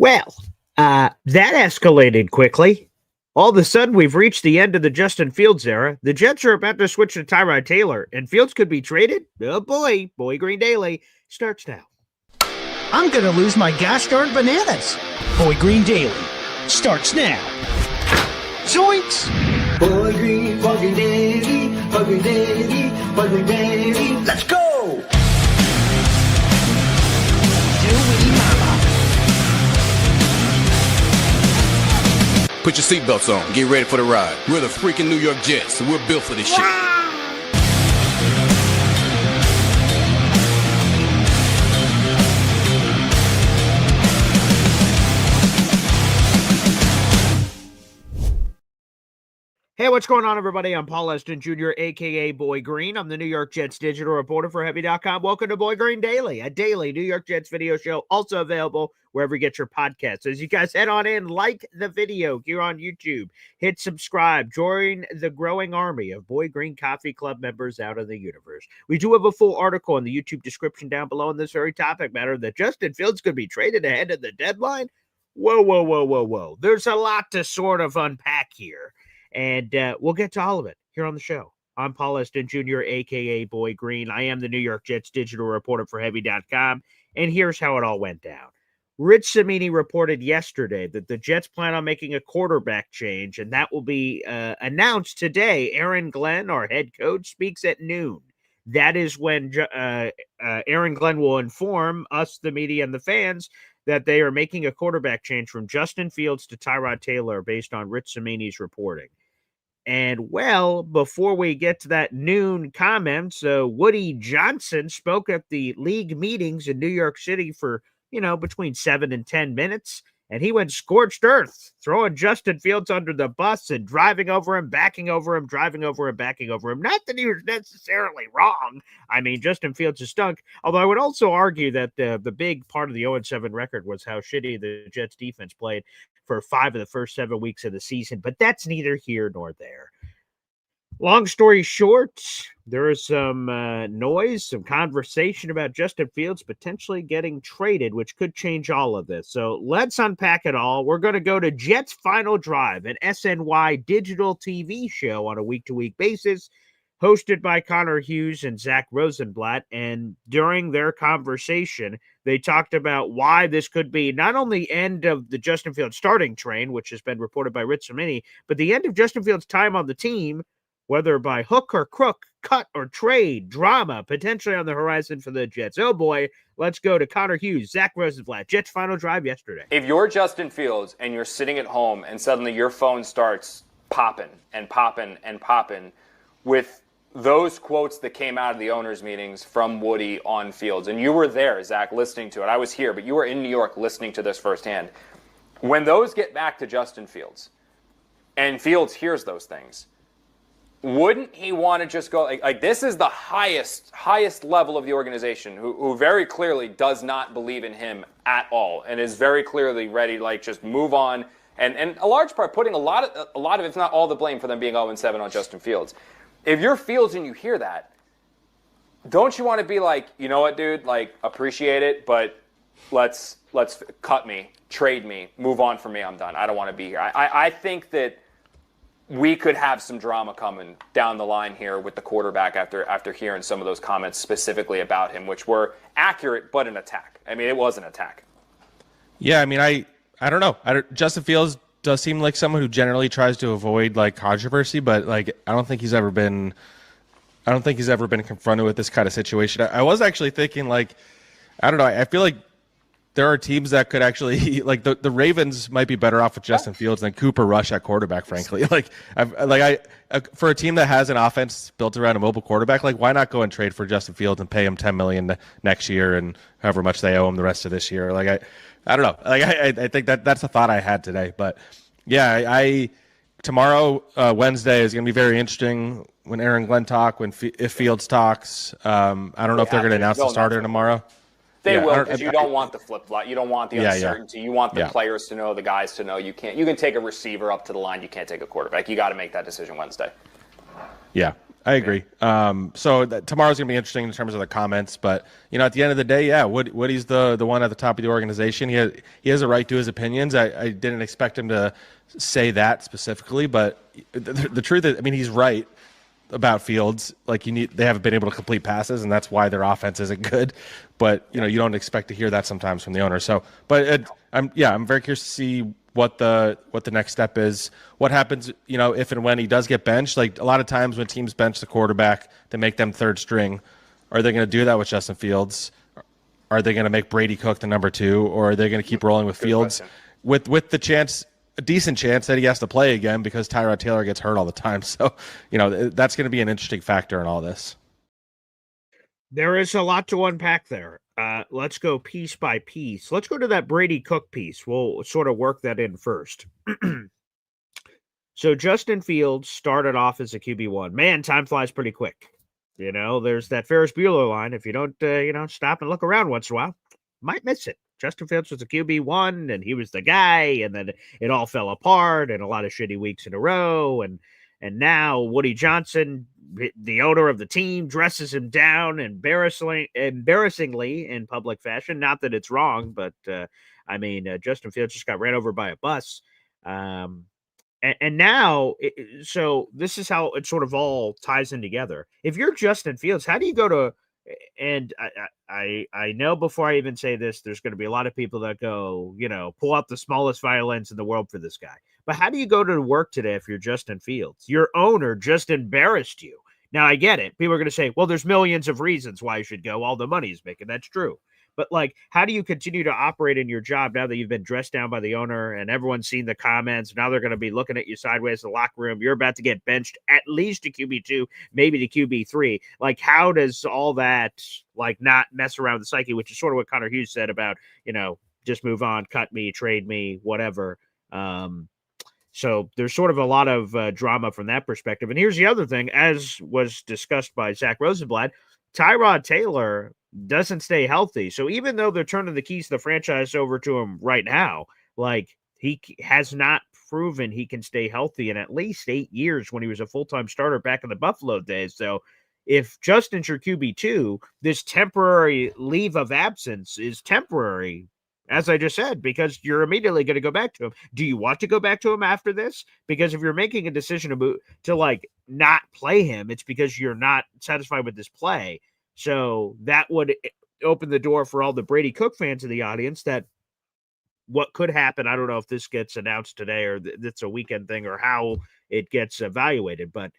Well, that escalated quickly. All of a sudden, we've reached the end of the Justin Fields era. The Jets are about to switch to Tyrod Taylor, and Fields could be traded. Oh boy, Boy Green Daily starts now. I'm gonna lose my gosh darn bananas. Boy Green Daily starts now. Zoinks! Boy Green Daily, Boy Green Daily, Boy Green Daily. Let's go! Dewey Mama. Put your seatbelts on. Get ready for the ride. We're the freaking New York Jets, so we're built for this shit. Hey, what's going on, everybody? I'm Paul Eston Jr., a.k.a. Boy Green. I'm the New York Jets digital reporter for Heavy.com. Welcome to Boy Green Daily, a daily New York Jets video show, also available wherever you get your podcasts. As you guys head on in, like the video here on YouTube, hit subscribe, join the growing army of Boy Green Coffee Club members out in the universe. We do have a full article in the YouTube description down below on this very topic matter that Justin Fields could be traded ahead of the deadline. Whoa. There's a lot to sort of unpack here. And we'll get to all of it here on the show. I'm Paul Eston Jr., a.k.a. Boy Green. I am the New York Jets digital reporter for Heavy.com, and here's how it all went down. Rich Cimini reported yesterday that the Jets plan on making a quarterback change, and that will be announced today. Aaron Glenn, our head coach, speaks at noon. That is when Aaron Glenn will inform us, the media, and the fans that they are making a quarterback change from Justin Fields to Tyrod Taylor based on Rich Cimini's reporting. And, well, before we get to that noon comments, Woody Johnson spoke at the league meetings in New York City for, between 7 and 10 minutes. And he went scorched earth, throwing Justin Fields under the bus and driving over him, backing over him, driving over him, backing over him. Not that he was necessarily wrong. I mean, Justin Fields has stunk. Although I would also argue that the big part of the 0-7 record was how shitty the Jets defense played for 5 of the first 7 weeks of the season. But that's neither here nor there. Long story short, there is some noise, some conversation about Justin Fields potentially getting traded, which could change all of this. So let's unpack it all. We're going to go to Jets Final Drive, an SNY digital TV show on a week-to-week basis, hosted by Connor Hughes and Zach Rosenblatt. And during their conversation, they talked about why this could be not only the end of the Justin Fields starting train, which has been reported by Rich Cimini, but the end of Justin Fields' time on the team, whether by hook or crook, cut or trade, drama potentially on the horizon for the Jets. Oh boy, let's go to Connor Hughes, Zach Rosenblatt, Jets Final Drive yesterday. If you're Justin Fields and you're sitting at home and suddenly your phone starts popping with those quotes that came out of the owners' meetings from Woody on Fields, and you were there, Zach, listening to it. I was here, but you were in New York listening to this firsthand. When those get back to Justin Fields, and Fields hears those things, wouldn't he want to just go like this is the highest level of the organization who very clearly does not believe in him at all and is very clearly ready to just move on and a large part putting a lot of if not all the blame for them being 0-7 on Justin Fields. If you're Fields and you hear that, don't you want to be like, you know what, dude, appreciate it, but let's cut me, trade me, move on from me, I'm done. I don't want to be here. I think that we could have some drama coming down the line here with the quarterback after hearing some of those comments specifically about him, which were accurate, but an attack. I mean, it was an attack. Yeah, I mean, I don't know. Justin Fields does seem like someone who generally tries to avoid controversy, but I don't think he's ever been confronted with this kind of situation. I was actually thinking I don't know. I feel like there are teams that could actually the Ravens might be better off with Justin Fields than Cooper Rush at quarterback, frankly. For a team that has an offense built around a mobile quarterback, why not go and trade for Justin Fields and pay him $10 million next year and however much they owe him the rest of this year? I don't know. I think that's a thought I had today. But yeah, tomorrow, Wednesday, is going to be very interesting when Aaron Glenn if Fields talks. I don't know if they're going to announce the starter tomorrow. They will, because you don't want the flip-flop. You don't want the uncertainty. You want the players to know, the guys to know. You can take a receiver up to the line. You can't take a quarterback. You got to make that decision Wednesday. Yeah. I agree. So tomorrow's gonna be interesting in terms of the comments, but at the end of the day, yeah, Woody's the one at the top of the organization. He has a right to his opinions. I didn't expect him to say that specifically, but the truth is, I mean, he's right about Fields. Like they haven't been able to complete passes, and that's why their offense isn't good. But you don't expect to hear that sometimes from the owner. So, but I'm very curious to see what the next step is. What happens, if and when he does get benched? Like a lot of times when teams bench the quarterback to make them third string, are they going to do that with Justin Fields? Are they going to make Brady Cook the number 2, or are they going to keep rolling with Fields with the chance? A decent chance that he has to play again because Tyrod Taylor gets hurt all the time. So, that's going to be an interesting factor in all this. There is a lot to unpack there. Let's go piece by piece. Let's go to that Brady Cook piece. We'll sort of work that in first. So Justin Fields started off as a QB1. Man, time flies pretty quick. There's that Ferris Bueller line. If you don't, stop and look around once in a while, might miss it. Justin Fields was a QB1, and he was the guy, and then it all fell apart, and a lot of shitty weeks in a row, and now Woody Johnson, the owner of the team, dresses him down embarrassingly in public fashion. Not that it's wrong, but Justin Fields just got ran over by a bus, and now, so this is how it sort of all ties in together. If you're Justin Fields, how do you go to? And I know before I even say this, there's going to be a lot of people that go, pull out the smallest violins in the world for this guy. But how do you go to work today if you're Justin Fields? Your owner just embarrassed you. Now, I get it. People are going to say, well, there's millions of reasons why you should go. All the money he's making. That's true. But, how do you continue to operate in your job now that you've been dressed down by the owner and everyone's seen the comments? Now they're going to be looking at you sideways in the locker room. You're about to get benched at least to QB2, maybe to QB3. How does all that, not mess around with the psyche, which is sort of what Connor Hughes said about, just move on, cut me, trade me, whatever. So there's sort of a lot of drama from that perspective. And here's the other thing, as was discussed by Zach Rosenblatt, Tyrod Taylor doesn't stay healthy. So even though they're turning the keys to the franchise over to him right now, he has not proven he can stay healthy in at least 8 years when he was a full-time starter back in the Buffalo days. So if Justin's your QB2, this temporary leave of absence is temporary, as I just said, because you're immediately going to go back to him. Do you want to go back to him after this? Because if you're making a decision to not play him, it's because you're not satisfied with this play. So that would open the door for all the Brady Cook fans in the audience that what could happen. I don't know if this gets announced today or it's a weekend thing or how it gets evaluated. But,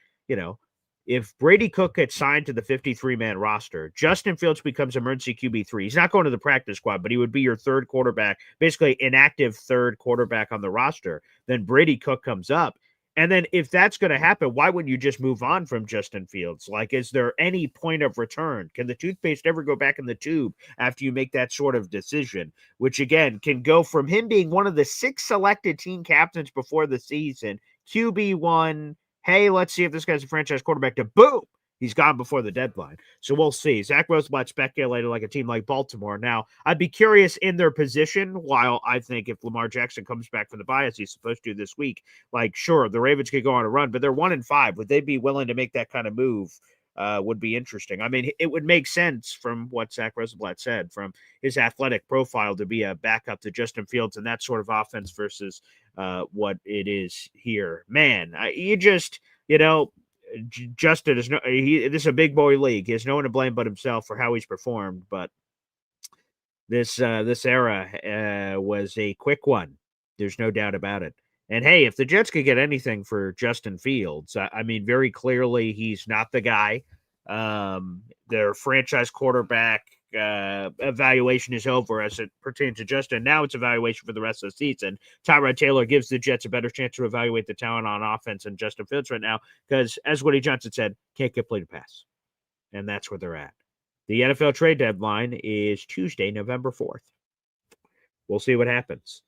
if Brady Cook gets signed to the 53-man roster, Justin Fields becomes emergency QB3. He's not going to the practice squad, but he would be your third quarterback, basically inactive third quarterback on the roster. Then Brady Cook comes up. And then if that's going to happen, why wouldn't you just move on from Justin Fields? Is there any point of return? Can the toothpaste ever go back in the tube after you make that sort of decision? Which, again, can go from him being one of the 6 selected team captains before the season, QB1, hey, let's see if this guy's a franchise quarterback, to boom, he's gone before the deadline. So we'll see. Zach Rosenblatt speculated a team like Baltimore. Now, I'd be curious in their position, while I think if Lamar Jackson comes back from the bye, as he's supposed to this week, sure, the Ravens could go on a run, but they're 1-5. Would they be willing to make that kind of move? Would be interesting. It would make sense from what Zach Rosenblatt said, from his athletic profile, to be a backup to Justin Fields and that sort of offense versus what it is here. Man, Justin is this is a big boy league. He has no one to blame but himself for how he's performed. But this era was a quick one. There's no doubt about it. And hey, if the Jets could get anything for Justin Fields, very clearly he's not the guy. Their franchise quarterback evaluation is over as it pertains to Justin. Now it's evaluation for the rest of the season. Tyrod Taylor gives the Jets a better chance to evaluate the talent on offense than Justin Fields right now because, as Woody Johnson said, can't complete a pass. And that's where they're at. The NFL trade deadline is Tuesday, November 4th. We'll see what happens.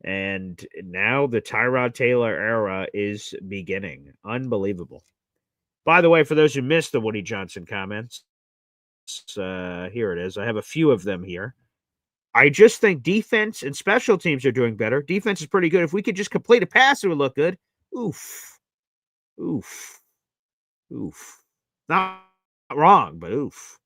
And now the Tyrod Taylor era is beginning. Unbelievable. By the way, for those who missed the Woody Johnson comments, here it is. I have a few of them here. I just think defense and special teams are doing better. Defense is pretty good. If we could just complete a pass, it would look good. Oof. Oof. Oof. Not wrong, but oof.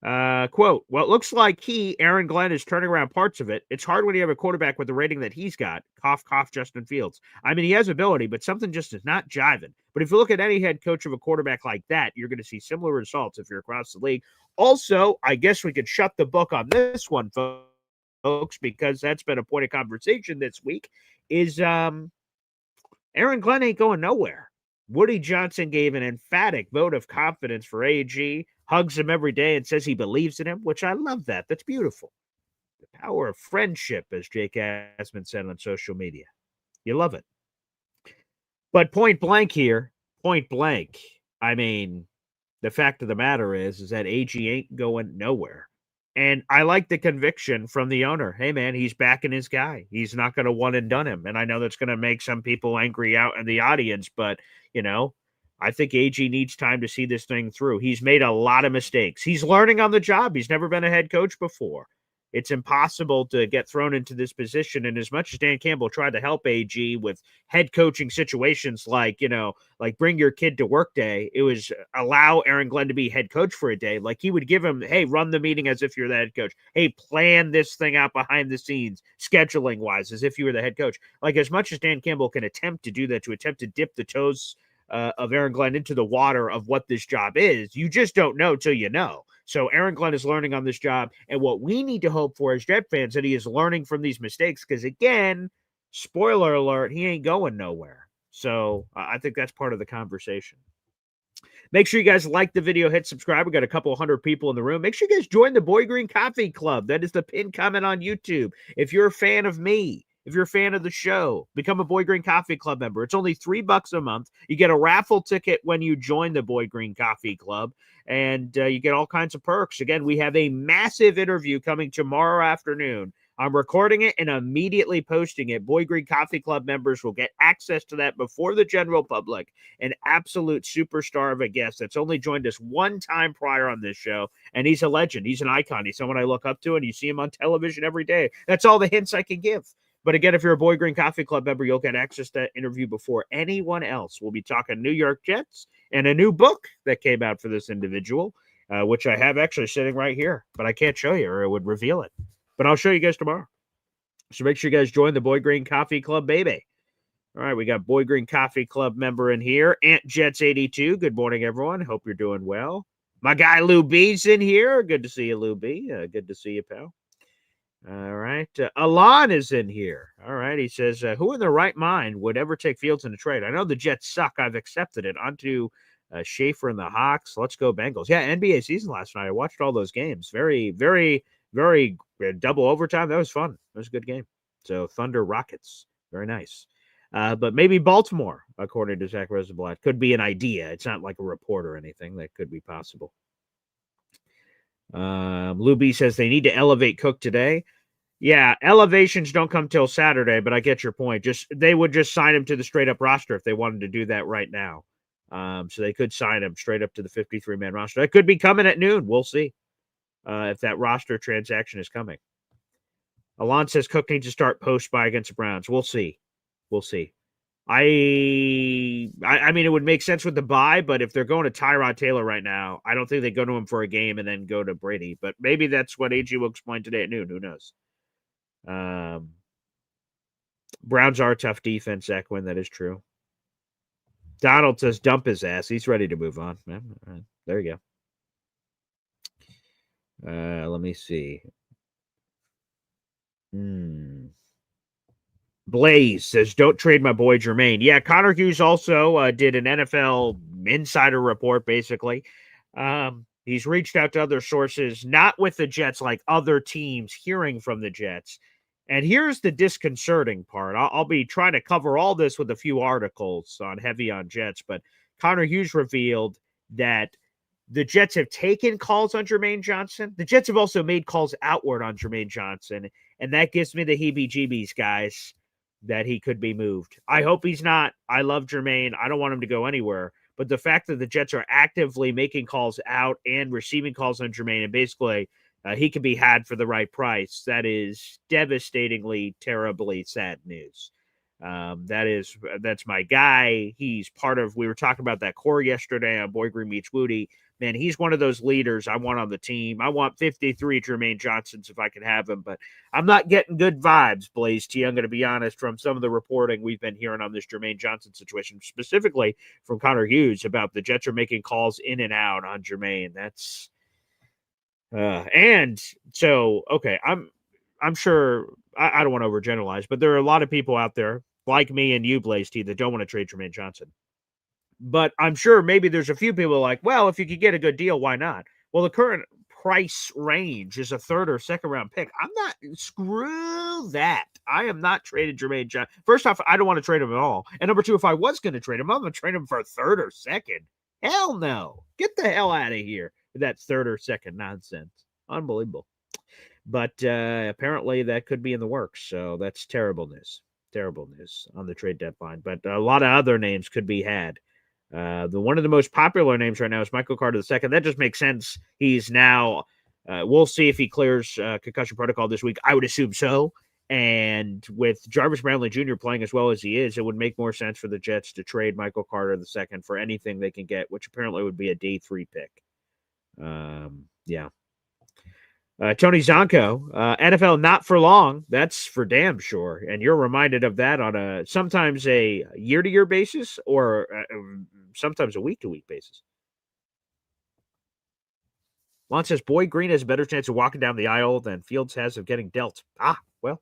Quote, well, it looks like Aaron Glenn, is turning around parts of it. It's hard when you have a quarterback with the rating that he's got. Cough, cough, Justin Fields. I mean, he has ability, but something just is not jiving. But if you look at any head coach of a quarterback like that, you're going to see similar results if you're across the league. Also, I guess we could shut the book on this one, folks, because that's been a point of conversation this week, is Aaron Glenn ain't going nowhere. Woody Johnson gave an emphatic vote of confidence for AG, hugs him every day, and says he believes in him, which I love that. That's beautiful. The power of friendship, as Jake Asman said on social media. You love it. But point blank here, point blank, I mean, the fact of the matter is that AG ain't going nowhere. And I like the conviction from the owner. Hey, man, he's backing his guy. He's not going to one and done him. And I know that's going to make some people angry out in the audience, but, I think AG needs time to see this thing through. He's made a lot of mistakes. He's learning on the job. He's never been a head coach before. It's impossible to get thrown into this position. And as much as Dan Campbell tried to help AG with head coaching situations like bring your kid to work day, it was allow Aaron Glenn to be head coach for a day. Like he would give him, hey, run the meeting as if you're the head coach. Hey, plan this thing out behind the scenes, scheduling wise, as if you were the head coach. Like as much as Dan Campbell can attempt to do that, to attempt to dip the toes of Aaron Glenn into the water of what this job is, you just don't know till you know. So Aaron Glenn is learning on this job, and what we need to hope for as Jet fans that he is learning from these mistakes, because again, spoiler alert, he ain't going nowhere. So I think that's part of the conversation. Make sure you guys like the video, hit subscribe. We got a couple hundred people in the room. Make sure you guys join the Boy Green Coffee Club. That is the pinned comment on YouTube. If you're a fan of me, if you're a fan of the show, become a Boy Green Coffee Club member. It's only $3 a month. You get a raffle ticket when you join the Boy Green Coffee Club, and you get all kinds of perks. Again, we have a massive interview coming tomorrow afternoon. I'm recording it and immediately posting it. Boy Green Coffee Club members will get access to that before the general public. An absolute superstar of a guest that's only joined us one time prior on this show, and he's a legend. He's an icon. He's someone I look up to, and you see him on television every day. That's all the hints I can give. But again, if you're a Boy Green Coffee Club member, you'll get access to that interview before anyone else. We'll be talking New York Jets and a new book that came out for this individual, which I have actually sitting right here, but I can't show you or it would reveal it. But I'll show you guys tomorrow. So make sure you guys join the Boy Green Coffee Club, baby. All right, we got Boy Green Coffee Club member in here. Ant Jets 82. Good morning, everyone. Hope you're doing well. My guy Lou B's in here. Good to see you, Lou B. Good to see you, pal. All right. Alon is in here. All right. He says, who in their right mind would ever take Fields in a trade? I know the Jets suck. I've accepted it. On to Schaefer and the Hawks. Let's go Bengals. Yeah, NBA season last night. I watched all those games. Very, very, very double overtime. That was fun. That was a good game. So Thunder Rockets. Very nice. But maybe Baltimore, according to Zach Rosenblatt, could be an idea. It's not like a report or anything. That could be possible. Lou B says they need to elevate Cook today. Yeah, elevations don't come till Saturday, but I get your point. They would just sign him to the straight up roster if they wanted to do that right now. So they could sign him straight up to the 53-man roster. That could be coming at noon. We'll see if that roster transaction is coming. Alon says Cook needs to start post buy against the Browns. We'll see. We'll see. I mean, it would make sense with the bye, but if they're going to Tyrod Taylor right now, I don't think they go to him for a game and then go to Brady. But maybe that's what AG will explain today at noon. Who knows? Browns are a tough defense, Zach Wynn. That is true. Donald says dump his ass. He's ready to move on. Yeah, right. There you go. Let me see. Blaze says, don't trade my boy Jermaine. Yeah, Connor Hughes also did an NFL insider report, basically. He's reached out to other sources, not with the Jets, like other teams hearing from the Jets. And here's the disconcerting part. I'll be trying to cover all this with a few articles on Heavy on Jets, but Connor Hughes revealed that the Jets have taken calls on Jermaine Johnson. The Jets have also made calls outward on Jermaine Johnson, and that gives me the heebie-jeebies, guys, that he could be moved. I hope he's not. I love Jermaine. I don't want him to go anywhere. But the fact that the Jets are actively making calls out and receiving calls on Jermaine, and basically he can be had for the right price, that is devastatingly, terribly sad news. That's my guy. He's part of. We were talking about that core yesterday on Boy Green Meets Woody. Man, he's one of those leaders I want on the team. I want 53 Jermaine Johnsons if I can have him, but I'm not getting good vibes, Blaze T. I'm going to be honest from some of the reporting we've been hearing on this Jermaine Johnson situation, specifically from Connor Hughes about the Jets are making calls in and out on Jermaine. That's and so okay. I'm sure I don't want to overgeneralize, but there are a lot of people out there like me and you, Blaze T, that don't want to trade Jermaine Johnson. But I'm sure maybe there's a few people like, well, if you could get a good deal, why not? Well, the current price range is a third or second round pick. I'm not, screw that. I am not trading Jermaine Johnson. First off, I don't want to trade him at all. And number two, if I was going to trade him, I'm going to trade him for a third or second. Hell no. Get the hell out of here with that third or second nonsense. Unbelievable. But apparently that could be in the works. So that's terrible news. Terrible news on the trade deadline. But a lot of other names could be had. One of the most popular names right now is Michael Carter II. That just makes sense. He's now, we'll see if he clears concussion protocol this week. I would assume so. And with Jarvis Brownlee Jr. playing as well as he is, it would make more sense for the Jets to trade Michael Carter II for anything they can get, which apparently would be a day 3 pick. Yeah. Tony Zonko, NFL not for long. That's for damn sure. And you're reminded of that on sometimes a year-to-year basis or sometimes a week-to-week basis. Lon says, Boy Green has a better chance of walking down the aisle than Fields has of getting dealt. Well,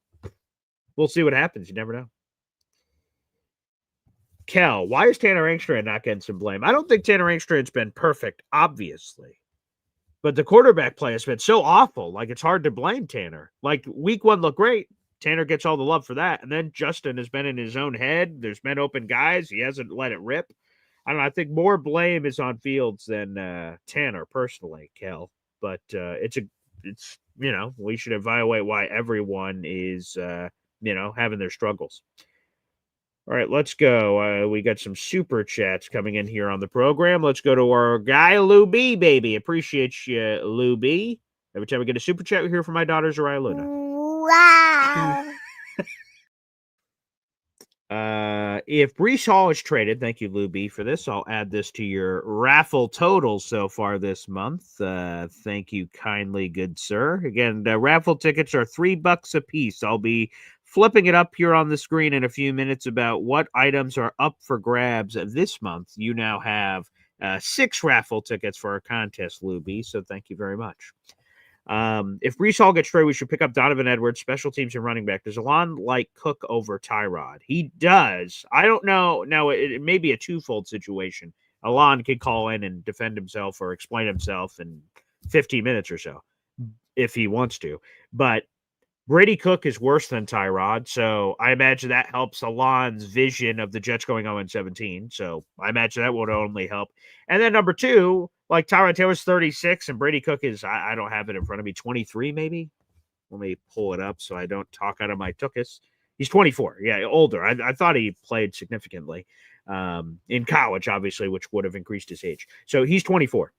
we'll see what happens. You never know. Kel, why is Tanner Engstrand not getting some blame? I don't think Tanner Engstrand's been perfect, obviously. But the quarterback play has been so awful. Like, it's hard to blame Tanner. Like, week 1 looked great. Tanner gets all the love for that. And then Justin has been in his own head. There's been open guys. He hasn't let it rip. I don't know. I think more blame is on Fields than Tanner, personally, Kel. But it's we should evaluate why everyone is, having their struggles. All right, let's go. We got some super chats coming in here on the program. Let's go to our guy, Lou B, baby. Appreciate you, Lou B. Every time we get a super chat, we hear from my daughter, Zariah Luna. Wow. If Breece Hall is traded, thank you, Lou B, for this. I'll add this to your raffle totals so far this month. Thank you kindly, good sir. Again, the raffle tickets are $3 a piece. I'll be flipping it up here on the screen in a few minutes about what items are up for grabs this month. You now have 6 raffle tickets for our contest, Lou B, so thank you very much. If Breece Hall gets traded, we should pick up Donovan Edwards, special teams and running back. Does Alon like Cook over Tyrod? He does. I don't know. Now, it may be a twofold situation. Alon could call in and defend himself or explain himself in 15 minutes or so if he wants to. But Brady Cook is worse than Tyrod, so I imagine that helps Alon's vision of the Jets going 0-17. So I imagine that would only help. And then number 2, like Tyrod Taylor's 36 and Brady Cook is, I don't have it in front of me, 23 maybe? Let me pull it up so I don't talk out of my tuchus. He's 24. Yeah, older. I thought he played significantly in college, obviously, which would have increased his age. So he's 24.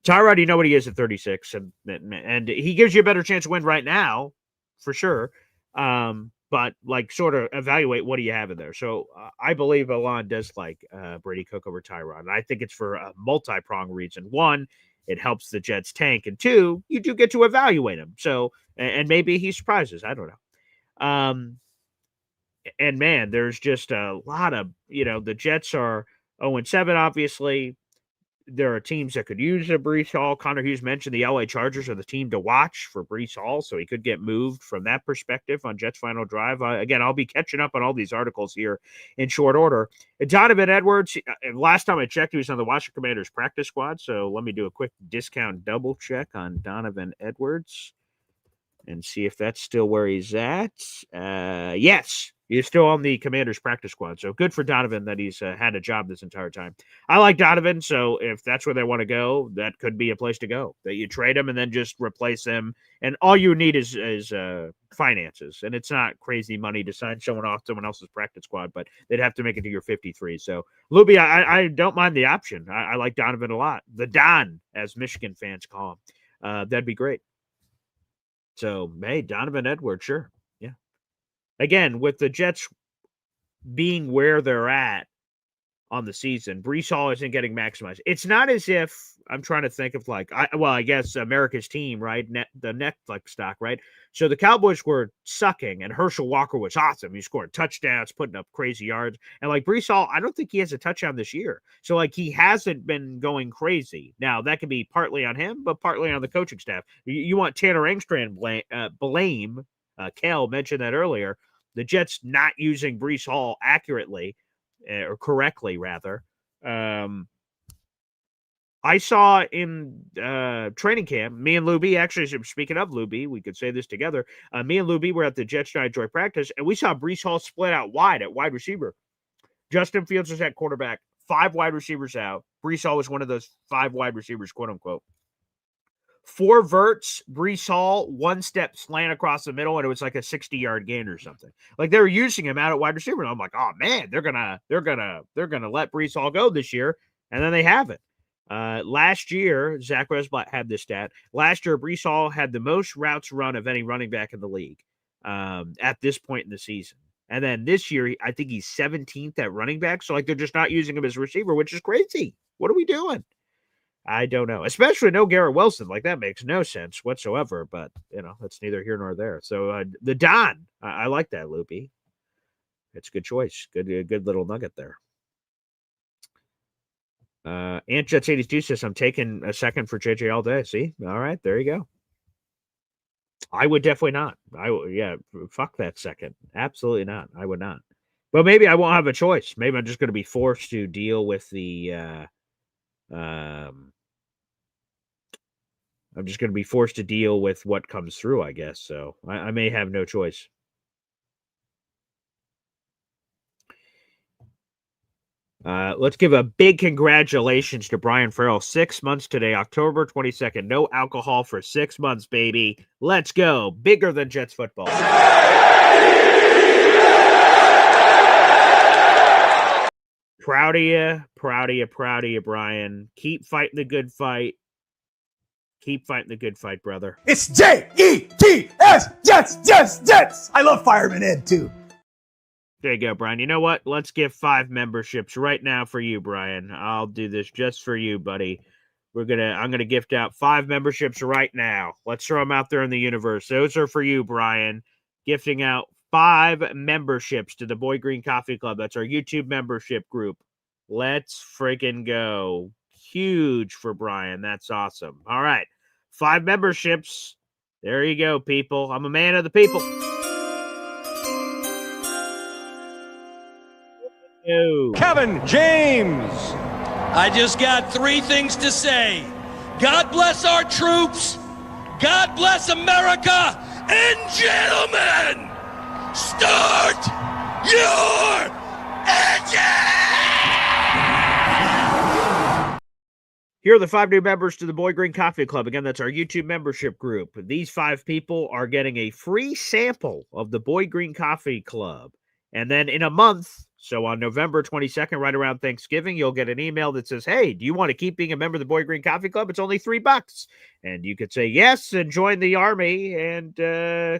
Tyrod, you know what he is at 36, and he gives you a better chance to win right now, for sure. But like sort of evaluate what do you have in there. So I believe Alon does like Brady Cook over Tyrod. And I think it's for a multi-pronged reason. 1, it helps the Jets tank. And 2, you do get to evaluate him. So, and maybe he surprises. I don't know. And man, there's just a lot of, the Jets are 0-7, obviously. There are teams that could use a Breece Hall. Connor Hughes mentioned the LA Chargers are the team to watch for Breece Hall, so he could get moved from that perspective on Jets' final drive. Again, I'll be catching up on all these articles here in short order. Donovan Edwards, last time I checked, he was on the Washington Commanders practice squad, so let me do a quick discount double check on Donovan Edwards and see if that's still where he's at. Yes, he's still on the Commanders practice squad. So good for Donovan that he's had a job this entire time. I like Donovan, so if that's where they want to go, that could be a place to go. That you trade him and then just replace him. And all you need is finances. And it's not crazy money to sign someone off someone else's practice squad, but they'd have to make it to your 53. So, Luby, I don't mind the option. I like Donovan a lot. The Don, as Michigan fans call him. That'd be great. So, hey, Donovan Edwards, sure. Yeah. Again, with the Jets being where they're at on the season, Brees Hall isn't getting maximized. It's not as if I'm trying to think of I guess America's Team, right? The Netflix stock, right? So the Cowboys were sucking, and Herschel Walker was awesome. He scored touchdowns, putting up crazy yards, and Brees Hall, I don't think he has a touchdown this year. So he hasn't been going crazy. Now that could be partly on him, but partly on the coaching staff. You want Tanner Engstrand blame? Kel mentioned that earlier. The Jets not using Brees Hall accurately. Or correctly, rather. I saw in training camp, me and Lou B, actually, speaking of Lou B, we could say this together. Me and Lou B were at the Jets Giant Joy practice, and we saw Brees Hall split out wide at wide receiver. Justin Fields was at quarterback, 5 wide receivers out. Brees Hall was one of those 5 wide receivers, quote unquote. 4 verts, Brees Hall, 1 step slant across the middle, and it was like a 60-yard gain or something. They were using him out at wide receiver, and I'm like, oh man, they're gonna let Brees Hall go this year, and then they haven't. Last year, Zach Resblatt had this stat. Last year, Brees Hall had the most routes run of any running back in the league at this point in the season. And then this year, I think he's 17th at running back. So they're just not using him as a receiver, which is crazy. What are we doing? I don't know, especially no Garrett Wilson. That makes no sense whatsoever, but, that's neither here nor there. So the Don, I like that, Loopy. It's a good choice. Good little nugget there. Aunt Jets 82 says, I'm taking a second for JJ all day. See? All right, there you go. I would definitely not. Fuck that second. Absolutely not. I would not. But maybe I won't have a choice. Maybe I'm just going to be forced to deal with the I'm just going to be forced to deal with what comes through, I guess. So I may have no choice. Let's give a big congratulations to Brian Farrell. 6 months today, October 22nd. No alcohol for 6 months, baby. Let's go. Bigger than Jets football. Proud of you, Brian. Keep fighting the good fight. Keep fighting the good fight, brother. It's Jets, Jets. I love Fireman Ed, too. There you go, Brian. You know what? Let's give 5 memberships right now for you, Brian. I'll do this just for you, buddy. I'm gonna gift out 5 memberships right now. Let's throw them out there in the universe. Those are for you, Brian. Gifting out 5 memberships to the Boy Green Coffee Club. That's our YouTube membership group. Let's freaking go. Huge for Brian. That's awesome. All right. 5 memberships. There you go, people. I'm a man of the people. Kevin James. I just got 3 things to say. God bless our troops. God bless America. And gentlemen, start your engine! Here are the 5 new members to the Boy Green Coffee Club. Again, that's our YouTube membership group. These 5 people are getting a free sample of the Boy Green Coffee Club. And then in a month, so on November 22nd, right around Thanksgiving, you'll get an email that says, hey, do you want to keep being a member of the Boy Green Coffee Club? It's only $3. And you could say yes and join the army and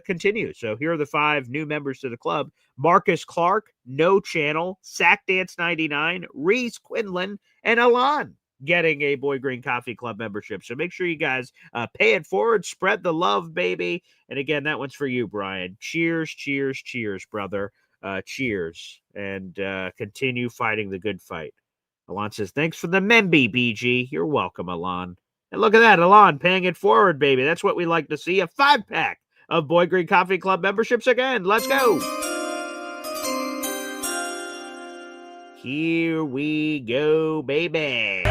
continue. So here are the 5 new members to the club. Marcus Clark, No Channel, Sack Dance 99, Reese Quinlan, and Alon getting a Boy Green Coffee Club membership. So make sure you guys pay it forward, spread the love, baby. And again, that one's for you, Brian. Cheers, cheers, cheers, brother. Cheers. And continue fighting the good fight. Alon says, thanks for the Memby, BG. You're welcome, Alon. And look at that, Alon paying it forward, baby. That's what we like to see. A 5-pack of Boy Green Coffee Club memberships again. Let's go. Here we go, baby.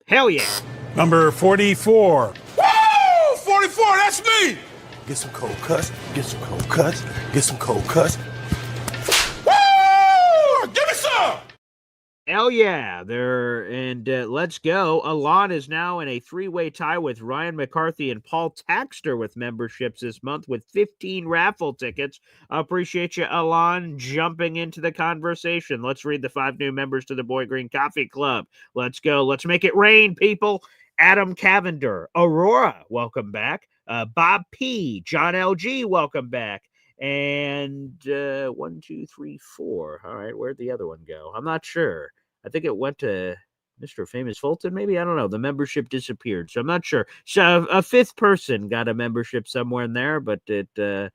Hell yeah. Number 44. Woo! 44, that's me! Get some cold cuts. Get some cold cuts. Get some cold cuts. Woo! Give me some! Hell yeah. Let's go. Alon is now in a 3-way tie with Ryan McCarthy and Paul Taxter with memberships this month with 15 raffle tickets. I appreciate you, Alon, jumping into the conversation. Let's read the 5 new members to the Boy Green Coffee Club. Let's go. Let's make it rain, people. Adam Cavender, Aurora, welcome back. Bob P, John LG, welcome back. And 1, 2, 3, 4. All right, where'd the other one go? I'm not sure. I think it went to Mr. Famous Fulton, maybe? I don't know. The membership disappeared, so I'm not sure. So a fifth person got a membership somewhere in there, but I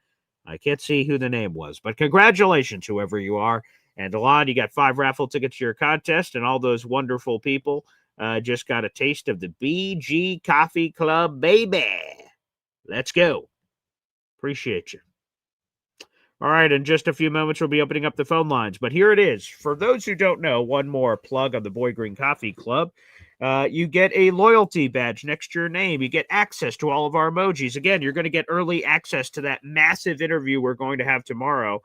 can't see who the name was. But congratulations, whoever you are. And Alon, you got 5 raffle tickets to your contest, and all those wonderful people just got a taste of the BG Coffee Club, baby. Let's go. Appreciate you. All right, in just a few moments, we'll be opening up the phone lines. But here it is. For those who don't know, one more plug on the Boy Green Coffee Club. You get a loyalty badge next to your name. You get access to all of our emojis. Again, you're going to get early access to that massive interview we're going to have tomorrow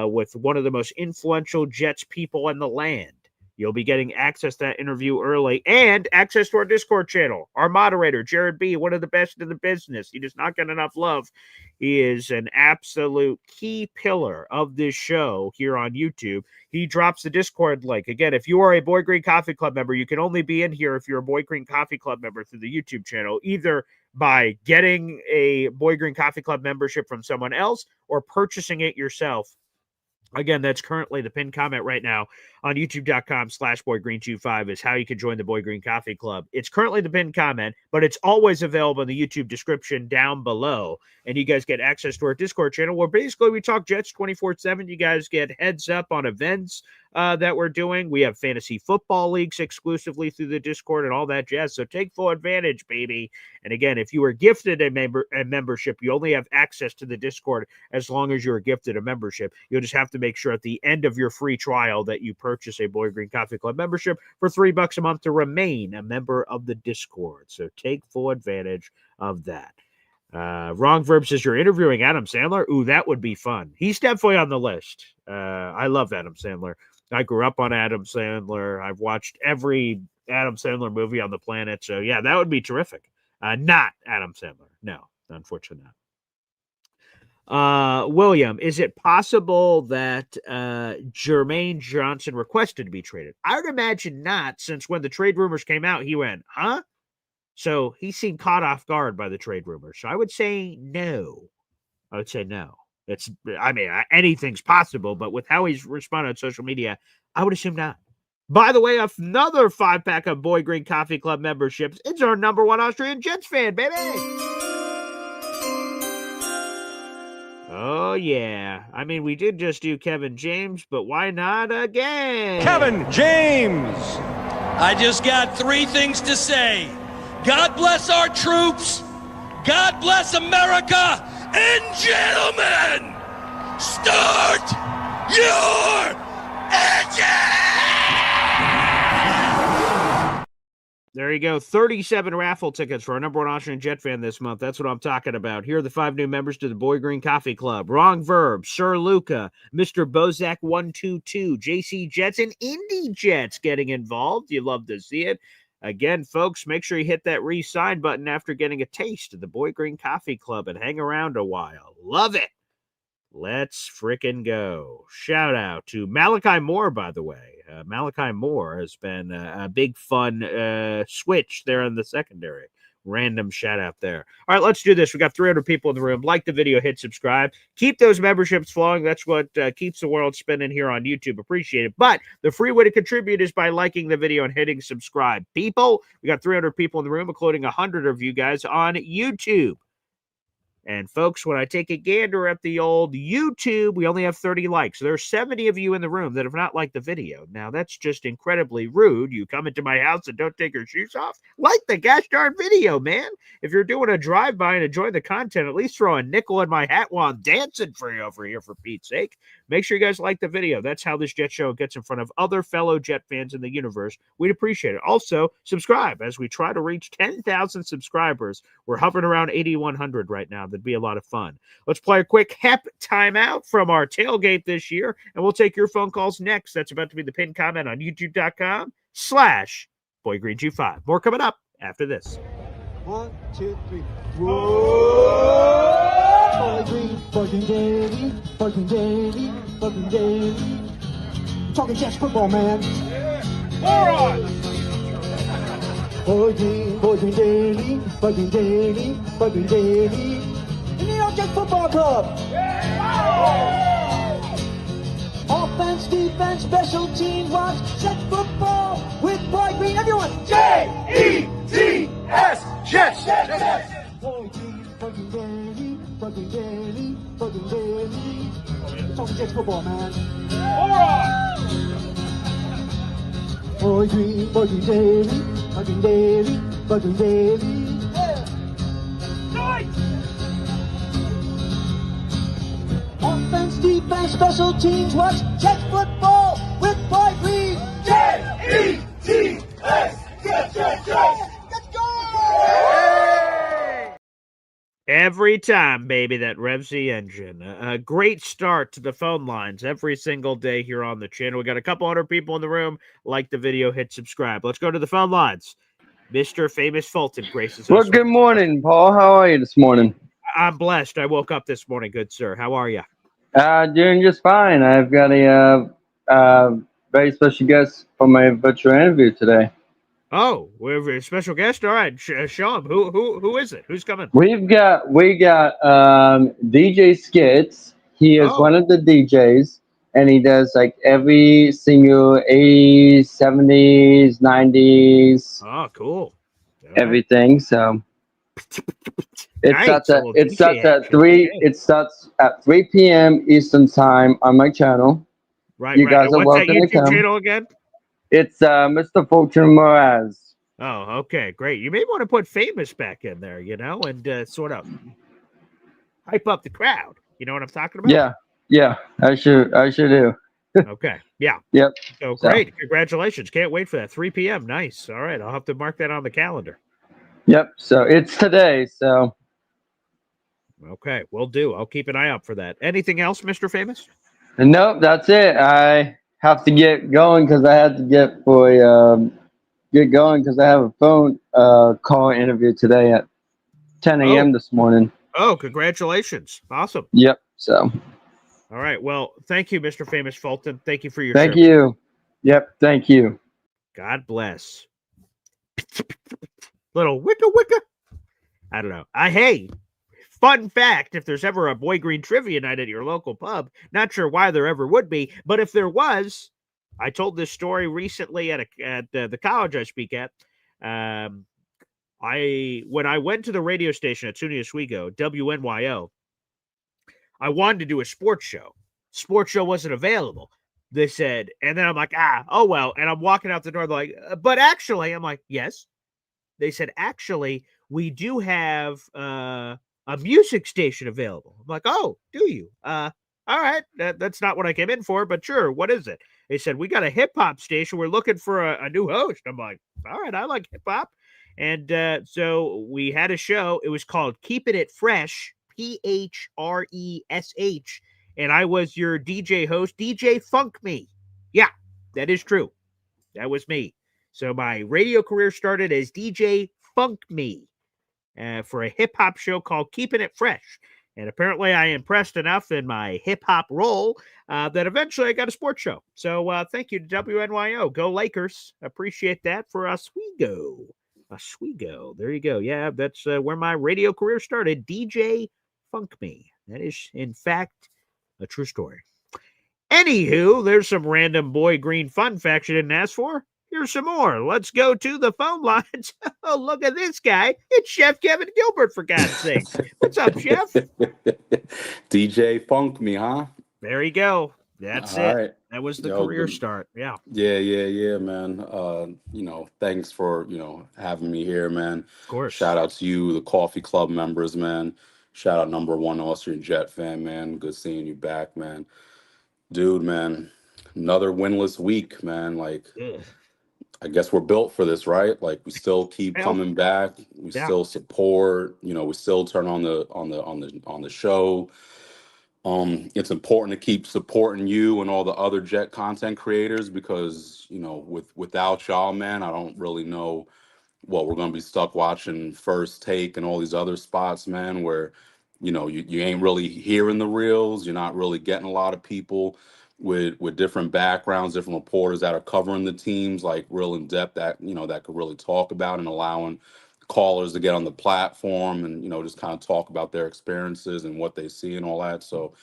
with one of the most influential Jets people in the land. You'll be getting access to that interview early and access to our Discord channel. Our moderator, Jared B., one of the best in the business. He does not get enough love. He is an absolute key pillar of this show here on YouTube. He drops the Discord link. Again, if you are a Boy Green Coffee Club member, you can only be in here if you're a Boy Green Coffee Club member through the YouTube channel, either by getting a Boy Green Coffee Club membership from someone else or purchasing it yourself. Again, that's currently the pinned comment right now on youtube.com/boygreen25 is how you can join the Boy Green Coffee Club. It's currently the pinned comment, but it's always available in the YouTube description down below. And you guys get access to our Discord channel where basically we talk Jets 24/7. You guys get heads up on events that we're doing. We have fantasy football leagues exclusively through the Discord and all that jazz. So take full advantage, baby. And again, if you are gifted a membership, you only have access to the Discord as long as you're gifted a membership. You'll just have to make sure at the end of your free trial that you purchase a Boy Green Coffee Club membership for $3 a month to remain a member of the Discord. So take full advantage of that. Wrong Verb says you're interviewing Adam Sandler. Ooh, that would be fun. He's definitely on the list. I love Adam Sandler. I grew up on Adam Sandler. I've watched every Adam Sandler movie on the planet. So yeah, that would be terrific. Not Adam Sandler. No, unfortunately not. William, is it possible that Jermaine Johnson requested to be traded? I would imagine not, since when the trade rumors came out, he went, huh? So he seemed caught off guard by the trade rumors. So I would say no. Anything's possible, but with how he's responded on social media, I would assume not. By the way, another 5-pack of Boy Green Coffee Club memberships. It's our number 1 Austrian Jets fan, baby. Oh, yeah. I mean, we did just do Kevin James, but why not again? Kevin James. I just got 3 things to say. God bless our troops. God bless America. And gentlemen, start your engine! There you go. 37 raffle tickets for our number 1 Austrian Jet fan this month. That's what I'm talking about. Here are the 5 new members to the Boy Green Coffee Club. Wrong Verb, Sir Luca, Mr. Bozak 122, JC Jets, and Indy Jets getting involved. You love to see it. Again, folks, make sure you hit that re-sign button after getting a taste of the Boy Green Coffee Club and hang around a while. Love it. Let's frickin' go. Shout out to Malachi Moore, by the way. Malachi Moore has been a big fun switch there in the secondary. Random shout out there. All right, let's do this. We got 300 people in the room. Like the video, hit subscribe. Keep those memberships flowing. That's what keeps the world spinning here on YouTube. Appreciate it. But the free way to contribute is by liking the video and hitting subscribe. People, we got 300 people in the room, including 100 of you guys on YouTube. And folks, when I take a gander at the old YouTube, we only have 30 likes. So there are 70 of you in the room that have not liked the video. Now, that's just incredibly rude. You come into my house and don't take your shoes off? Like the gosh darn video, man. If you're doing a drive-by and enjoying the content, at least throw a nickel in my hat while I'm dancing for you over here, for Pete's sake. Make sure you guys like the video. That's how this Jet Show gets in front of other fellow Jet fans in the universe. We'd appreciate it. Also, subscribe as we try to reach 10,000 subscribers. We're hovering around 8,100 right now. That'd be a lot of fun. Let's play a quick HEP timeout from our tailgate this year, and we'll take your phone calls next. That's about to be the pinned comment on youtube.com/BoyGreen25. More coming up after this. 1, 2, 3. Whoa! Boy Green Daily, Boy Green Daily, Boy Green Daily. Talking Jets football, man. More on! Boy Green Daily, Boy Green Daily, Boy Green Daily. The New York Jets Football Club. Offense, defense, special teams, watch Jets football with Boy Green. Everyone, J-E-T-S. Jets. Boy Green, fucking daily, fucking daily, fucking daily. Talking Jets football, man. Boy Green, fucking daily, fucking daily, fucking daily. Offense, defense, special teams, watch Jets football with Boy Green. J-E-T-S. Jets. Let's go! Every time, baby, that revs the engine. A great start to the phone lines every single day here on the channel. We got a couple hundred people in the room. Like the video, hit subscribe. Let's go to the phone lines. Mr. Famous Fulton graces Well, us. good morning, Paul. How are you this morning? I'm blessed. I woke up this morning, good sir. How are you? Doing just fine. I've got a very special guest for my virtual interview today. Oh, we have a special guest. All right, show him. Who is it? Who's coming? We got DJ Skits. He is Oh. one of the DJs, and he does like every single 80s, 70s, 90s, Oh, cool. All right. everything. So it Nice. starts at Well, it DJ starts at action. 3 Okay. it starts at 3 p.m. Eastern time on my channel. Right, You right. guys And are what's that welcome to YouTube come. channel again? It's Mr. Fulton Moraz. Oh, okay, great. You may want to put Famous back in there, and sort of hype up the crowd. You know what I'm talking about? Yeah, I should do. Okay. Yeah. Yep. So So- great. Congratulations. Can't wait for that. 3 p.m. Nice. All right. I'll have to mark that on the calendar. Yep. So it's today. So Okay. Will do. I'll keep an eye out for that. Anything else, Mr. Famous? nope, that's it. I have to get going because I had to get going because I have a phone call interview today at 10 a.m. this morning. Oh, congratulations. Awesome. Yep. So All right. Well, thank you, Mr. Famous Fulton. Thank you for your thank service. you. Yep. Thank you. God bless. Little wicka wicka. I don't know. Hey, fun fact, if there's ever a Boy Green trivia night at your local pub, not sure why there ever would be, but if there was, I told this story recently at the college I speak at. When I went to the radio station at SUNY Oswego, WNYO, I wanted to do a sports show. Sports show wasn't available. They said, and then I'm like, oh well. And I'm walking out the door, they're like, but actually, I'm like, yes. They said, actually, we do have a music station available. I'm like, oh, do you? All right, that's not what I came in for, but sure. What is it? They said, we got a hip hop station. We're looking for a new host. I'm like, all right, I like hip hop. And so we had a show. It was called Keeping It Fresh, PHRESH. And I was your DJ host, DJ Funk Me. Yeah, that is true. That was me. So my radio career started as DJ Funk Me for a hip hop show called Keeping It Fresh. And apparently I impressed enough in my hip hop role that eventually I got a sports show. So thank you to WNYO. Go Lakers. Appreciate that for Oswego. Oswego. There you go. Yeah, that's where my radio career started. DJ Funk Me. That is, in fact, a true story. Anywho, there's some random Boy Green fun facts you didn't ask for. Here's some more. Let's go to the phone lines. Oh, look at this guy. It's Chef Kevin Gilbert, for God's sake. What's up, Chef? DJ Funk Me, huh? There you go. That's All it. right. That was the Yo, career good. start. Yeah. Yeah, man. Thanks for, having me here, man. Of course. Shout out to you, the Coffee Club members, man. Shout out number one Austrian Jet fan, man. Good seeing you back, man. Dude, man. Another winless week, man. Like, Ugh. I guess we're built for this, right? Like, we still keep Well, coming back. We yeah. still support. We still turn on the show. It's important to keep supporting you and all the other Jet content creators because without y'all, man, I don't really know what we're gonna be stuck watching First Take and all these other spots, man, where you ain't really hearing the reels. You're not really getting a lot of people with different backgrounds, different reporters that are covering the teams, like real in depth that that could really talk about and allowing callers to get on the platform and just kind of talk about their experiences and what they see and all that. So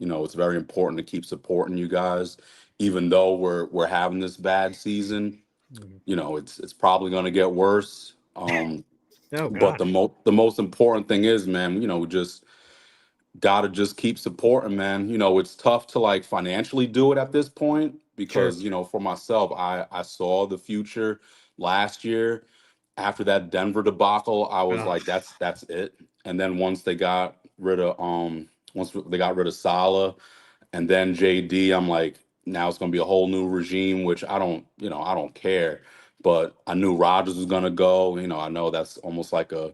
You know, it's very important to keep supporting you guys, even though we're having this bad season. You know, it's probably going to get worse. Oh But God. the most important thing is, man, you know, we just gotta just keep supporting, man. You know, it's tough to like financially do it at this point Sure. because, you know, for myself, I saw the future last year. After that Denver debacle, I was Oh, like, that's it. And then once they got rid of Salah and then JD, I'm like, now it's gonna be a whole new regime, which I don't care. But I knew Rodgers was gonna go. You know, I know that's almost like a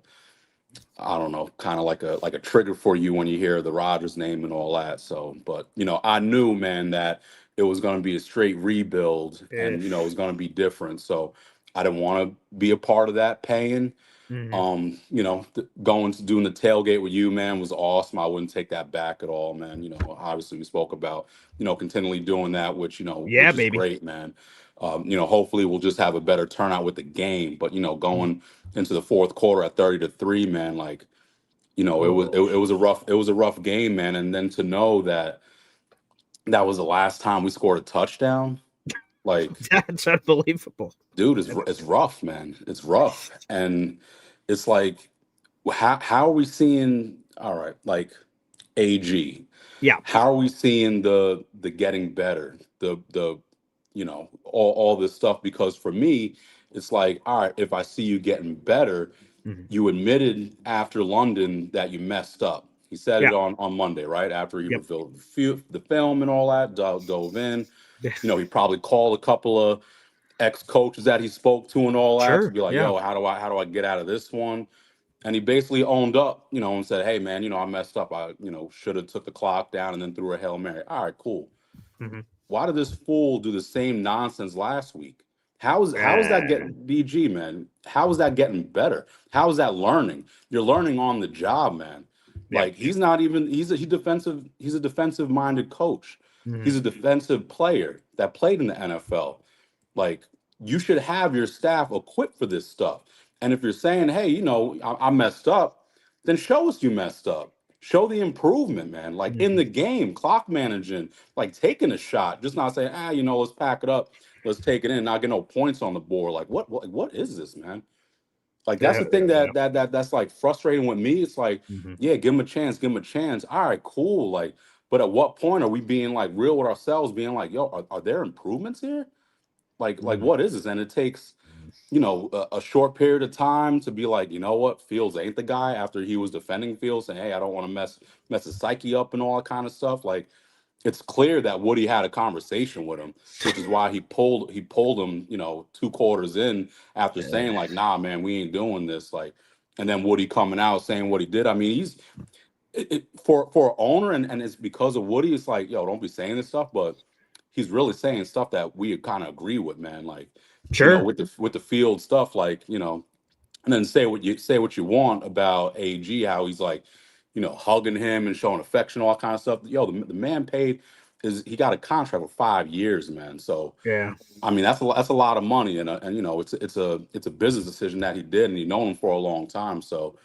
I don't know, kind of like a trigger for you when you hear the Rodgers name and all that. So, but you know, I knew, man, that it was going to be a straight rebuild, eh, and you know, it was going to be different. So, I didn't want to be a part of that pain. mhm. You know, going to doing the tailgate with you, man, was awesome. I wouldn't take that back at all, man. You know, obviously we spoke about, you know, continually doing that, which, you know, Yeah, which is baby. great, man. You know, hopefully we'll just have a better turnout with the game. But, you know, going into the fourth quarter at 30-3, man, like, you know, Oh, it was a rough game, man. And then to know that that was the last time we scored a touchdown, like, that's unbelievable. dude, That's, it's rough, man. It's rough. And it's like, how are we seeing, all right, like AG, yeah. how are we seeing the getting better, the you know, all this stuff? Because for me, it's like, all right, if I see you getting better, Mhm. you admitted after London that you messed up. He said Yeah. it on Monday, right? After he Yep. revealed the film and all that, dove in. Yeah. You know, he probably called a couple of ex-coaches that he spoke to and all that to Sure. be like, Yeah. yo, how do I get out of this one? And he basically owned up, you know, and said, hey man, you know, I messed up. I, you know, should have took the clock down and then threw a Hail Mary. All right, cool. Mhm. Why did this fool do the same nonsense last week? How is that Uh, getting BG, man? How is that getting better? How is that learning? You're learning on the job, man. yeah. Like he's not even he's a defensive minded coach. Mhm. He's a defensive player that played in the NFL. Like you should have your staff equipped for this stuff. And if you're saying, hey, you know, I messed up, then show us you messed up. Show the improvement, man. Like in Mhm. the game, clock managing, like taking a shot, just not saying, you know, let's pack it up, let's take it in, not get no points on the board. Like what is this, man? Like that's Yeah. the thing Yeah. that's like frustrating with me. It's like, Mhm. yeah, give him a chance, give him a chance. All right, cool. Like, but at what point are we being like real with ourselves, being like, yo, are there improvements here? Like Mhm. what is this? And it takes, you know, a short period of time to be like, you know what, Fields ain't the guy after he was defending Fields saying, hey, I don't want to mess his psyche up and all that kind of stuff. Like it's clear that Woody had a conversation with him, which is why he pulled him, you know, 2 quarters in after saying like, nah, man, we ain't doing this. Like, and then Woody coming out saying what he did. I mean, for an owner, and it's because of Woody. It's like, yo, don't be saying this stuff, but he's really saying stuff that we kind of agree with, man. Like, you know, Sure. with the field stuff, like, you know, and then say what you want about AG, how he's like, you know, hugging him and showing affection, all that kind of stuff. Yo, the man paid he got a contract for 5 years, man. So Yeah. I mean, that's a lot of money, and you know, it's a business decision that he did, and he known him for a long time. So,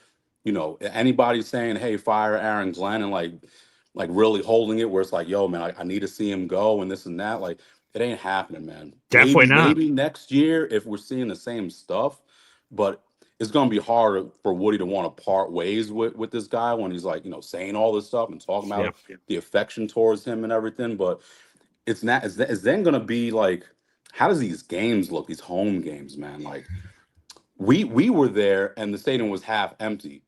you know, anybody saying, "Hey, fire Aaron Glenn," and like really holding it where it's like, "Yo, man, I need to see him go," and this and that, like it ain't happening, man. Definitely not. Maybe next year if we're seeing the same stuff, but it's gonna be hard for Woody to want to part ways with this guy when he's like, you know, saying all this stuff and talking Yeah. about the affection towards him and everything, but it's not it's then gonna be like how does these games look, these home games, man? Like we were there and the stadium was half empty,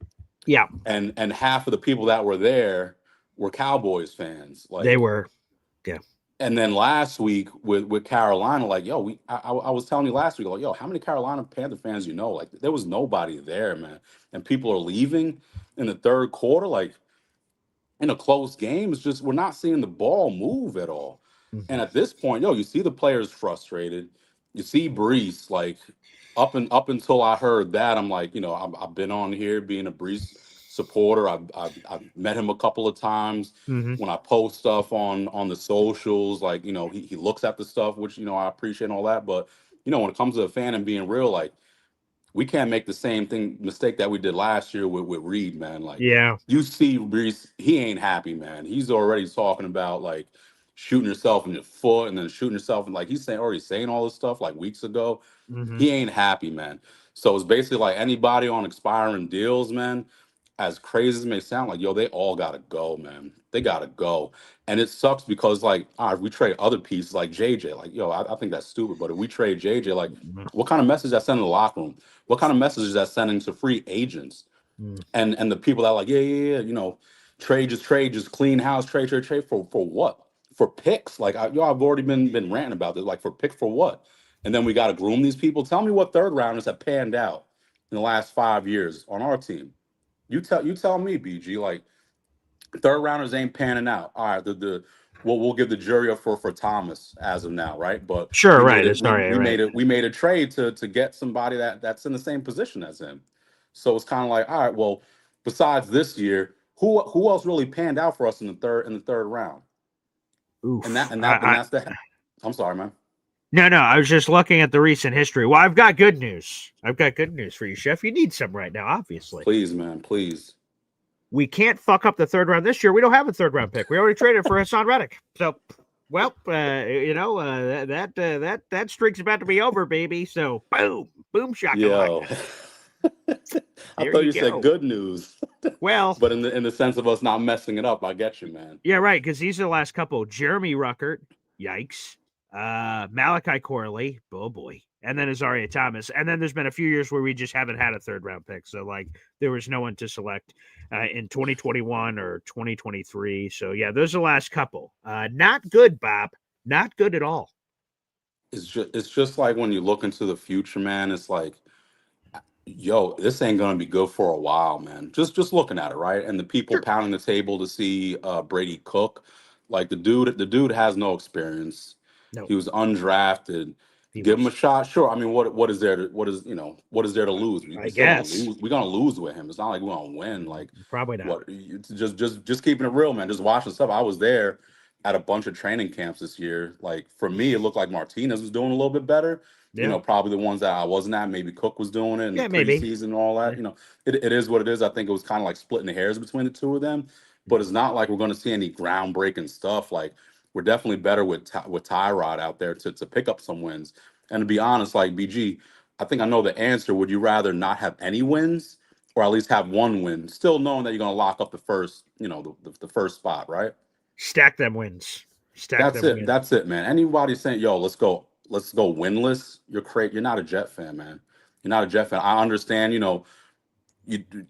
Yeah. and half of the people that were there were Cowboys fans. They Like, were. Yeah. and then last week with Carolina, like, yo, I was telling you last week, like, yo, how many Carolina Panther fans you know? Like, there was nobody there, man, and people are leaving in the third quarter. Like, in a close game, it's just we're not seeing the ball move at all. And Mhm. at this point, yo, you see the players frustrated. You see Brees like up until I heard that, I'm like, you know, I've been on here being a Brees supporter. I've met him a couple of times Mhm. when I post stuff on the socials. Like, you know, he looks at the stuff, which you know I appreciate and all that. But you know, when it comes to a fan and being real, like we can't make the same mistake that we did last year with Reed, man. Like Yeah. you see Reese, he ain't happy, man. He's already talking about like shooting yourself in the foot and then shooting yourself, and like he's already saying all this stuff like weeks ago. Mm-hmm. He ain't happy, man. So it's basically like anybody on expiring deals, man. As crazy as it may sound, like yo, they all gotta go, man. They gotta go, and it sucks because like, all right, if we trade other pieces like JJ, like yo, I think that's stupid. But if we trade JJ, like, what kind of message that sending to the locker room? What kind of message is that sending to free agents and the people that are like, yeah, trade, just clean house, trade for what? For picks? Like, I've already been ranting about this. Like, for pick for what? And then we got to groom these people. Tell me what third rounders have panned out in the last 5 years on our team. You tell me, BG. Like, third rounders ain't panning out. All right, we'll give the jury up for Thomas as of now, right? But Sure, we right. made it. It's all right, right. We made a trade to get somebody that's in the same position as him. So it's kind of like, all right, well, besides this year, who else really panned out for us in the third round? Oof. And that's the. I'm sorry, man. No, I was just looking at the recent history. Well, I've got good news. I've got good news for you, Chef. You need some right now, obviously. Please, man, please. We can't fuck up the third round this year. We don't have a third round pick. We already traded for Hassan Reddick. So, well, that streak's about to be over, baby. So, boom, shakalaka. Yo, I thought you said good news. Well, but in the sense of us not messing it up, I get you, man. Yeah, right. Because these are the last couple: Jeremy Ruckert, yikes. Malachi Corley, oh boy, and then Azaria Thomas. And then there's been a few years where we just haven't had a third round pick. So like there was no one to select in 2021 or 2023. So yeah, those are the last couple. Not good, Bob. Not good at all. It's just like when you look into the future, man. It's like, yo, this ain't gonna be good for a while, man. Just looking at it, right? And the people pounding the table to see Brady Cook, like the dude has no experience. No. He was undrafted. Give him a shot, sure. I mean, what is there to lose? We still gonna lose. We're gonna lose with him. It's not like we're gonna win. Like probably not. What? Just keeping it real, man. Just watching stuff. I was there at a bunch of training camps this year. Like for me, it looked like Martinez was doing a little bit better. Yeah. Probably the ones that I wasn't at. Maybe Cook was doing it in the maybe. preseason and all that. It is what it is. I think it was kind of like splitting the hairs between the two of them. But it's not like we're going to see any groundbreaking stuff. Like we're definitely better with Tyrod out there to pick up some wins. And to be honest, like BG, I think I know the answer. Would you rather not have any wins or at least have one win, still knowing that you're going to lock up the first, the first spot, right? Stack them wins. That's it, man. Anybody saying, "Yo, let's go winless," you're not a Jet fan, man. You're not a Jet fan. I understand, you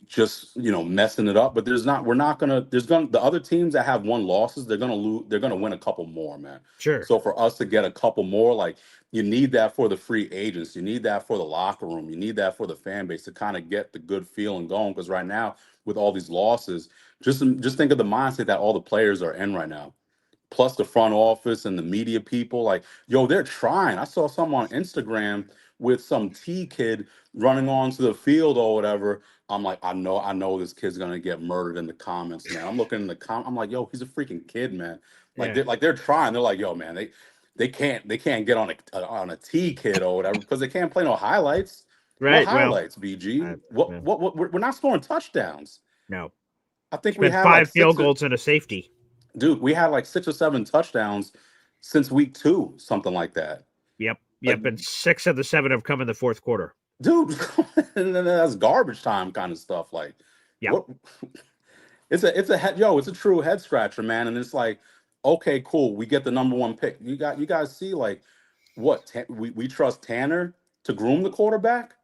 just messing it up, but the other teams that have won losses, they're gonna win a couple more, man. Sure. So for us to get a couple more, like you need that for the free agents, you need that for the locker room, you need that for the fan base to kind of get the good feeling going. Because right now, with all these losses, just think of the mindset that all the players are in right now. Plus the front office and the media people, like, yo, they're trying. I saw some on Instagram with some T kid running onto the field or whatever. I'm like, I know this kid's gonna get murdered in the comments, man. I'm looking in the I'm like, yo, he's a freaking kid, man. Like they're trying. They're like, yo, man, they can't get on a T kid or whatever because they can't play no highlights. Right. What highlights, BG? What? We're not scoring touchdowns. No. I think we had 5 field goals and a safety. Dude, we had like 6 or 7 touchdowns since week 2, something like that. Yep. And 6 of the 7 have come in the fourth quarter. Dude, that's garbage time kind of stuff. Like, what? It's a true head scratcher, man. And it's like, okay, cool, we get the number 1 pick. You guys see like what? We trust Tanner to groom the quarterback.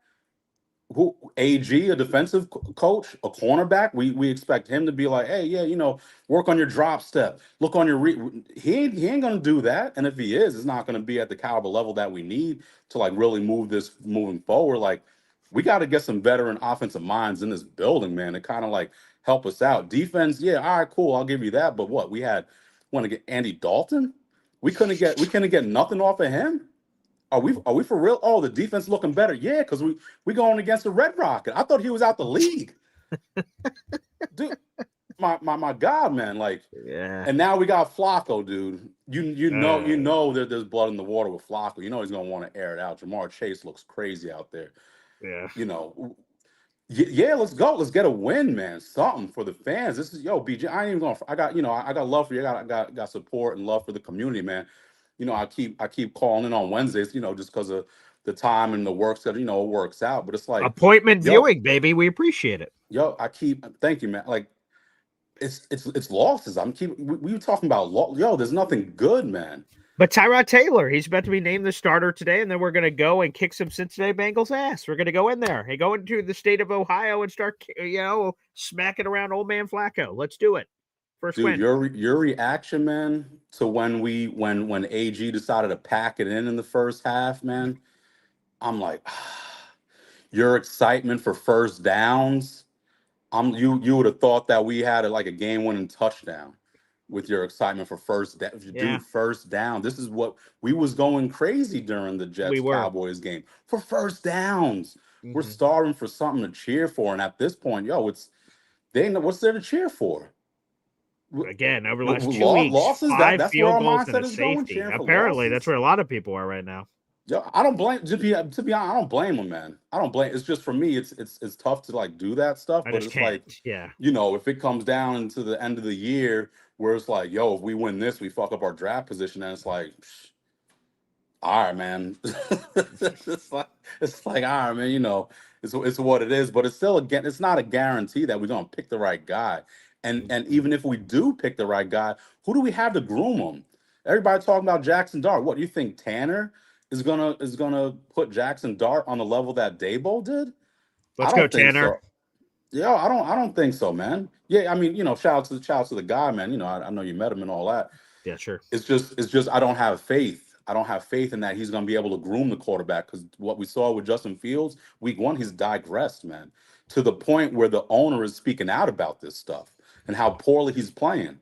Who AG, a defensive coach, a cornerback, we expect him to be like, hey, yeah, work on your drop step, look on your he ain't gonna do that. And if he is, it's not gonna be at the caliber level that we need to like really moving forward. Like we got to get some veteran offensive minds in this building, man, to kind of like help us out. Defense, yeah, all right, cool, I'll give you that. But what we want to get Andy Dalton? We couldn't get nothing off of him. Are we for real? Oh, the defense looking better. Yeah, because we going against the Red Rocket. I thought he was out the league. Dude, my God, man. Like, yeah. And now we got Flacco, dude. You know that there's blood in the water with Flacco. You know he's gonna want to air it out. Jamar Chase looks crazy out there. Yeah. You know, yeah, let's go. Let's get a win, man. Something for the fans. This is BJ. I ain't even gonna. I got I got love for you. I got support and love for the community, man. I keep calling in on Wednesdays. Just because of the time and the work schedule. It works out. But it's like, Appointment yo, viewing, baby. We appreciate it. thank you, man. Like it's losses. We were talking about there's nothing good, man. But Tyrod Taylor, he's about to be named the starter today, and then we're going to go and kick some Cincinnati Bengals ass. We're going to go in there and go into the state of Ohio and start, smacking around old man Flacco. Let's do it. First Dude, win. your reaction, man, to when AG decided to pack it in the first half, man, I'm like, your excitement for first downs. You would have thought that we had a game-winning touchdown with your excitement for first down. Yeah. Dude, first down. This is what we was going crazy during the We were. Jets-Cowboys game for first downs. We're Mhm. starving for something to cheer for, and at this point, what's there to cheer for? Again, over the last 2 weeks, Losses. 5 That's where field our goals and mindset a is going. safety. Cheering for Apparently, that's losses. where a lot of people are right now. Yeah, I don't blame. To be honest, I don't blame them, man. I don't blame. It's just for me. It's tough to do that stuff. I But just it's can't. like, Yeah. if it comes down into the end of the year where it's like, if we win this, we fuck up our draft position, and it's like, all right, man. it's like all right, man. It's what it is. But it's still it's not a guarantee that we're gonna pick the right guy. And even if we do pick the right guy, who do we have to groom him? Everybody talking about Jackson Dart. What do you think Tanner is gonna put Jackson Dart on the level that Dabo did? I Let's go, don't think Tanner. so. Yeah, I don't think so, man. Yeah, I mean, shout out to the guy, man. I know you met him and all that. Yeah, sure. It's just I don't have faith. I don't have faith in that he's going to be able to groom the quarterback because what we saw with Justin Fields week one, he's digressed, man, to the point where the owner is speaking out about this stuff and how poorly he's playing.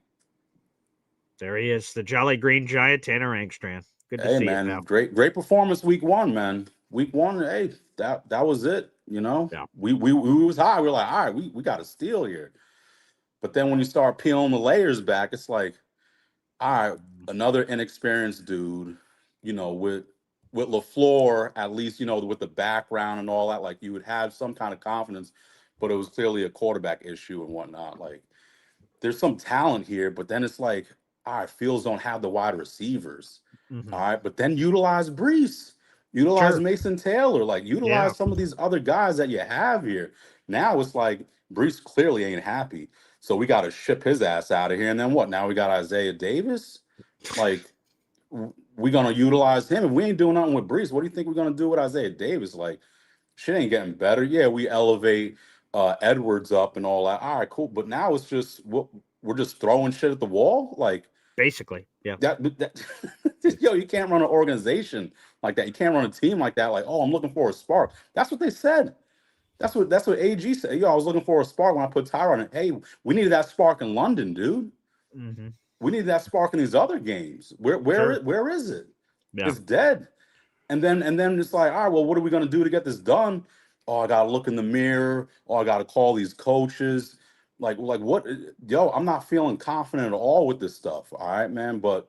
There he is, the Jolly Green Giant, Tanner Angstrand. Good to Hey, see you, man, pal. great performance week one, man. Week one, hey, that was it. Yeah. We was high. We are like, all right, we got a steal here. But then when you start peeling the layers back, it's like, all right, another inexperienced dude, with LaFleur, at least, with the background and all that, like you would have some kind of confidence, but it was clearly a quarterback issue and whatnot. Like there's some talent here, but then it's like, all right, Fields don't have the wide receivers. Mhm. All right, but then utilize Brees, utilize Sure. Mason Taylor, utilize Yeah. some of these other guys that you have here. Now it's like Brees clearly ain't happy. So we got to ship his ass out of here. And then what? Now we got Isaiah Davis. Like, we're going to utilize him. If we ain't doing nothing with Brees, what do you think we're going to do with Isaiah Davis? Like, shit ain't getting better. Yeah, we elevate Edwards up and all that. All right, cool. But now it's just, we're just throwing shit at the wall. Like, basically, yeah. That you can't run an organization like that. You can't run a team like that. Like, oh, I'm looking for a spark. That's what they said. That's what AG said. I was looking for a spark when I put Tyra on it. Hey, we needed that spark in London, dude. Mm-hmm. We needed that spark in these other games. Where is it? Yeah. It's dead. And then it's like, all right, well, what are we gonna do to get this done? Oh, I gotta look in the mirror. Oh, I gotta call these coaches. Like what? Yo, I'm not feeling confident at all with this stuff. All right, man. But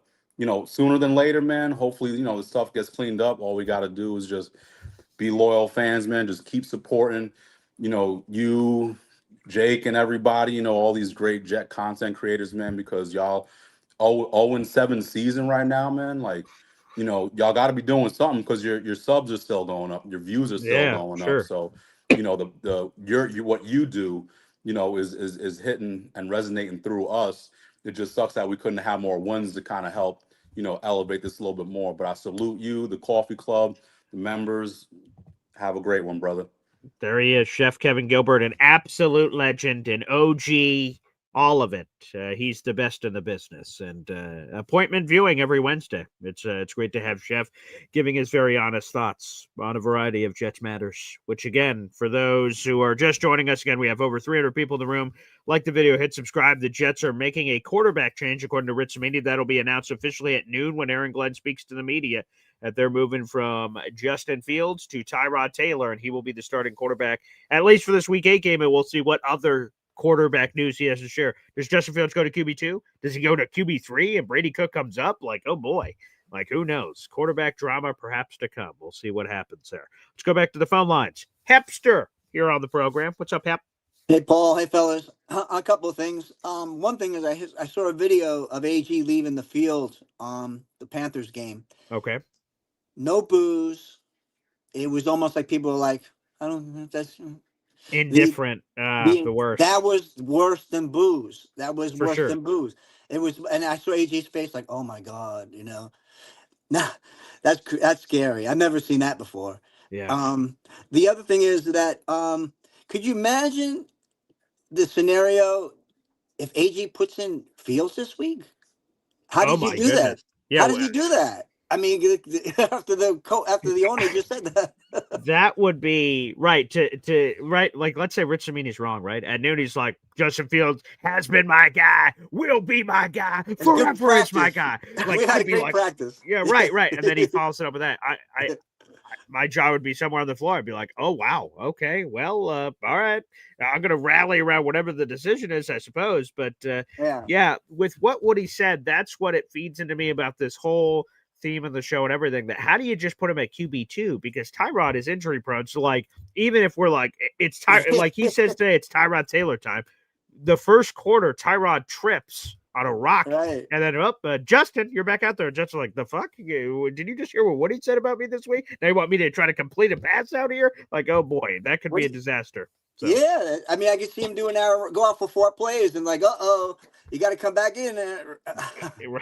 sooner than later, man. Hopefully, the stuff gets cleaned up. All we gotta do is just be loyal fans, man. Just keep supporting, you, Jake, and everybody, all these great Jet content creators, man, because y'all 0-7 season right now, man. Like, y'all got to be doing something because your subs are still going up, your views are still Yeah, going up. sure. So, what you do, is hitting and resonating through us. It just sucks that we couldn't have more wins to kind of help, elevate this a little bit more. But I salute you, the coffee club, the members. Have a great one, brother. There he is, Chef Kevin Gilbert, an absolute legend, an OG, all of it. He's the best in the business. And appointment viewing every Wednesday. It's great to have Chef giving his very honest thoughts on a variety of Jets matters, which, again, for those who are just joining us, again, we have over 300 people in the room. Like the video, hit subscribe. The Jets are making a quarterback change, according to Rich Samini. That'll be announced officially at noon when Aaron Glenn speaks to the media. That they're moving from Justin Fields to Tyrod Taylor, and he will be the starting quarterback, at least for this Week 8 game, and we'll see what other quarterback news he has to share. Does Justin Fields go to QB2? Does he go to QB3 and Brady Cook comes up? Like, oh boy. Like, who knows? Quarterback drama perhaps to come. We'll see what happens there. Let's go back to the phone lines. Hepster here on the program. What's up, Hep? Hey, Paul. Hey, fellas. A couple of things. One thing is I saw a video of AG leaving the field the Panthers game. Okay. No booze. It was almost like people were like, I don't know if that's Indifferent. The worst. That was worse than booze. That was For worse sure. than booze. It was, and I saw AG's face like, oh my God, Nah, that's scary. I've never seen that before. Yeah. The other thing is that could you imagine the scenario if AG puts in Fields this week? How Oh does he my do that? goodness. Yeah. How does he do that? I mean, after the owner just said that. That would be right to right. Like, let's say Rich Cimini's wrong, right? At noon, he's like, Justin Fields has been my guy, will be my guy, forever is my guy. Like, We had I'd a be great like, practice. yeah, right. And then he follows it up with that. My jaw would be somewhere on the floor. I'd be like, oh wow, okay, well, all right. I'm gonna rally around whatever the decision is, I suppose. But yeah, with what Woody said, that's what it feeds into me about this whole theme of the show and everything. That how do you just put him at QB2 because Tyrod is injury prone. So like, even if we're like, it's like he says today, it's Tyrod Taylor time. The first quarter, Tyrod trips on a rock, right. And then Justin, you're back out there. Justin, like, the fuck? Did you just hear what Woody said about me this week? They want me to try to complete a pass out here? Like, oh boy, that could be a disaster. So. Yeah, I mean, I could see him doing that, go out for 4 plays and like, you got to come back in there.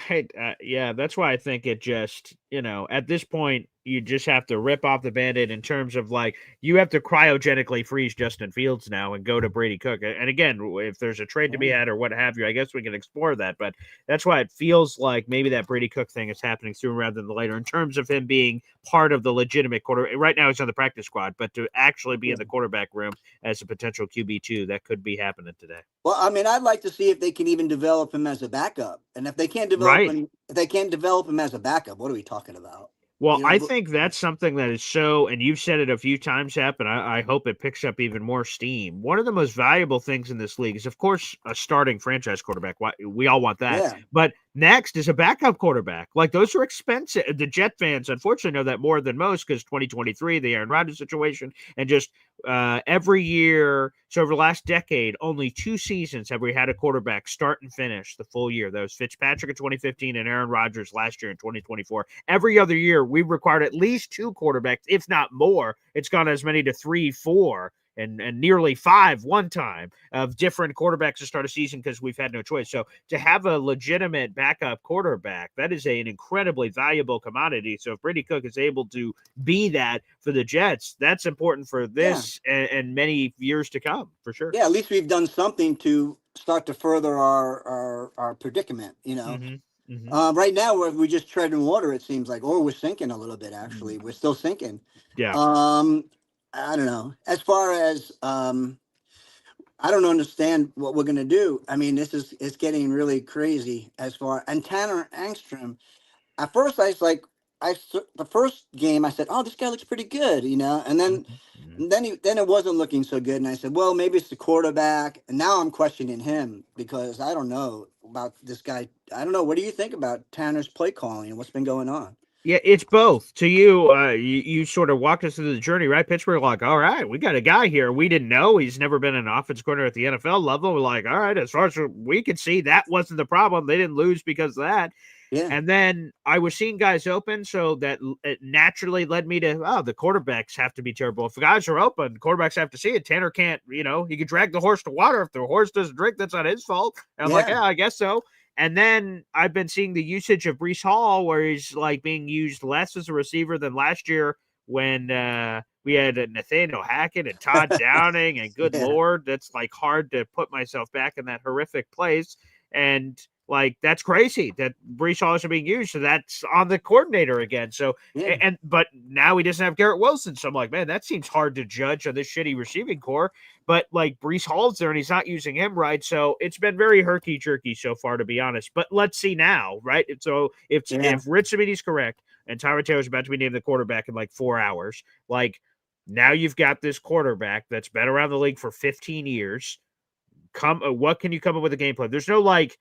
Right. Yeah, that's why I think it just, at this point, you just have to rip off the Band-Aid in terms of like, you have to cryogenically freeze Justin Fields now and go to Brady Cook. And again, if there's a trade to be had or what have you, I guess we can explore that. But that's why it feels like maybe that Brady Cook thing is happening sooner rather than later in terms of him being part of the legitimate quarter. Right now, he's on the practice squad, but to actually be in the quarterback room as a potential QB2, that could be happening today. Well, I mean, I'd like to see if they can even develop him as a backup. And if they can't develop him, as a backup, what are we talking about? Well, I think that's something that is so, and you've said it a few times, Hep, and I hope it picks up even more steam. One of the most valuable things in this league is, of course, a starting franchise quarterback. We all want that. Yeah. But next is a backup quarterback. Like, those are expensive. The Jet fans, unfortunately, know that more than most because 2023, the Aaron Rodgers situation, and just every year, so over the last decade, only 2 seasons have we had a quarterback start and finish the full year. That was Fitzpatrick in 2015 and Aaron Rodgers last year in 2024. Every other year, we've required at least 2 quarterbacks, if not more. It's gone as many to 3, 4, and nearly 5 one time of different quarterbacks to start a season because we've had no choice. So to have a legitimate backup quarterback, that is an incredibly valuable commodity. So if Brady Cook is able to be that for the Jets, that's important for this and many years to come, for sure. Yeah, at least we've done something to start to further our predicament, Right now, we're just treading water, it seems like, or we're sinking a little bit, actually. We're still sinking. Yeah. I don't know. As far as I don't understand what we're gonna do. I mean, it's getting really crazy as far. And Tanner Angstrom, at first I was like, the first game I said, oh, this guy looks pretty good, and then then it wasn't looking so good, and I said, well, maybe it's the quarterback, and now I'm questioning him because I don't know about this guy. I don't know. What do you think about Tanner's play calling and what's been going on? Yeah, it's both. To you, you sort of walked us through the journey, right? Pittsburgh, like, all right, we got a guy here. We didn't know. He's never been an offense coordinator at the NFL level. We're like, all right, as far as we could see, that wasn't the problem. They didn't lose because of that. Yeah. And then I was seeing guys open, so that it naturally led me to, the quarterbacks have to be terrible. If the guys are open, quarterbacks have to see it. Tanner can't, he could drag the horse to water. If the horse doesn't drink, that's not his fault. And I'm like, yeah, I guess so. And then I've been seeing the usage of Breece Hall where he's like being used less as a receiver than last year when we had Nathaniel Hackett and Todd Downing and good Lord, that's like hard to put myself back in that horrific place. And like, that's crazy that Breece Hall isn't being used. So that's on the coordinator again. So, but now he doesn't have Garrett Wilson. So I'm like, man, that seems hard to judge on this shitty receiving core. But like Breece Hall's there and he's not using him right. So it's been very herky-jerky so far, to be honest. But let's see now, right? So if Rich Cimini's correct and Tyrod Taylor's about to be named the quarterback in like 4 hours, like now you've got this quarterback that's been around the league for 15 years. What can you come up with a game plan? There's no like,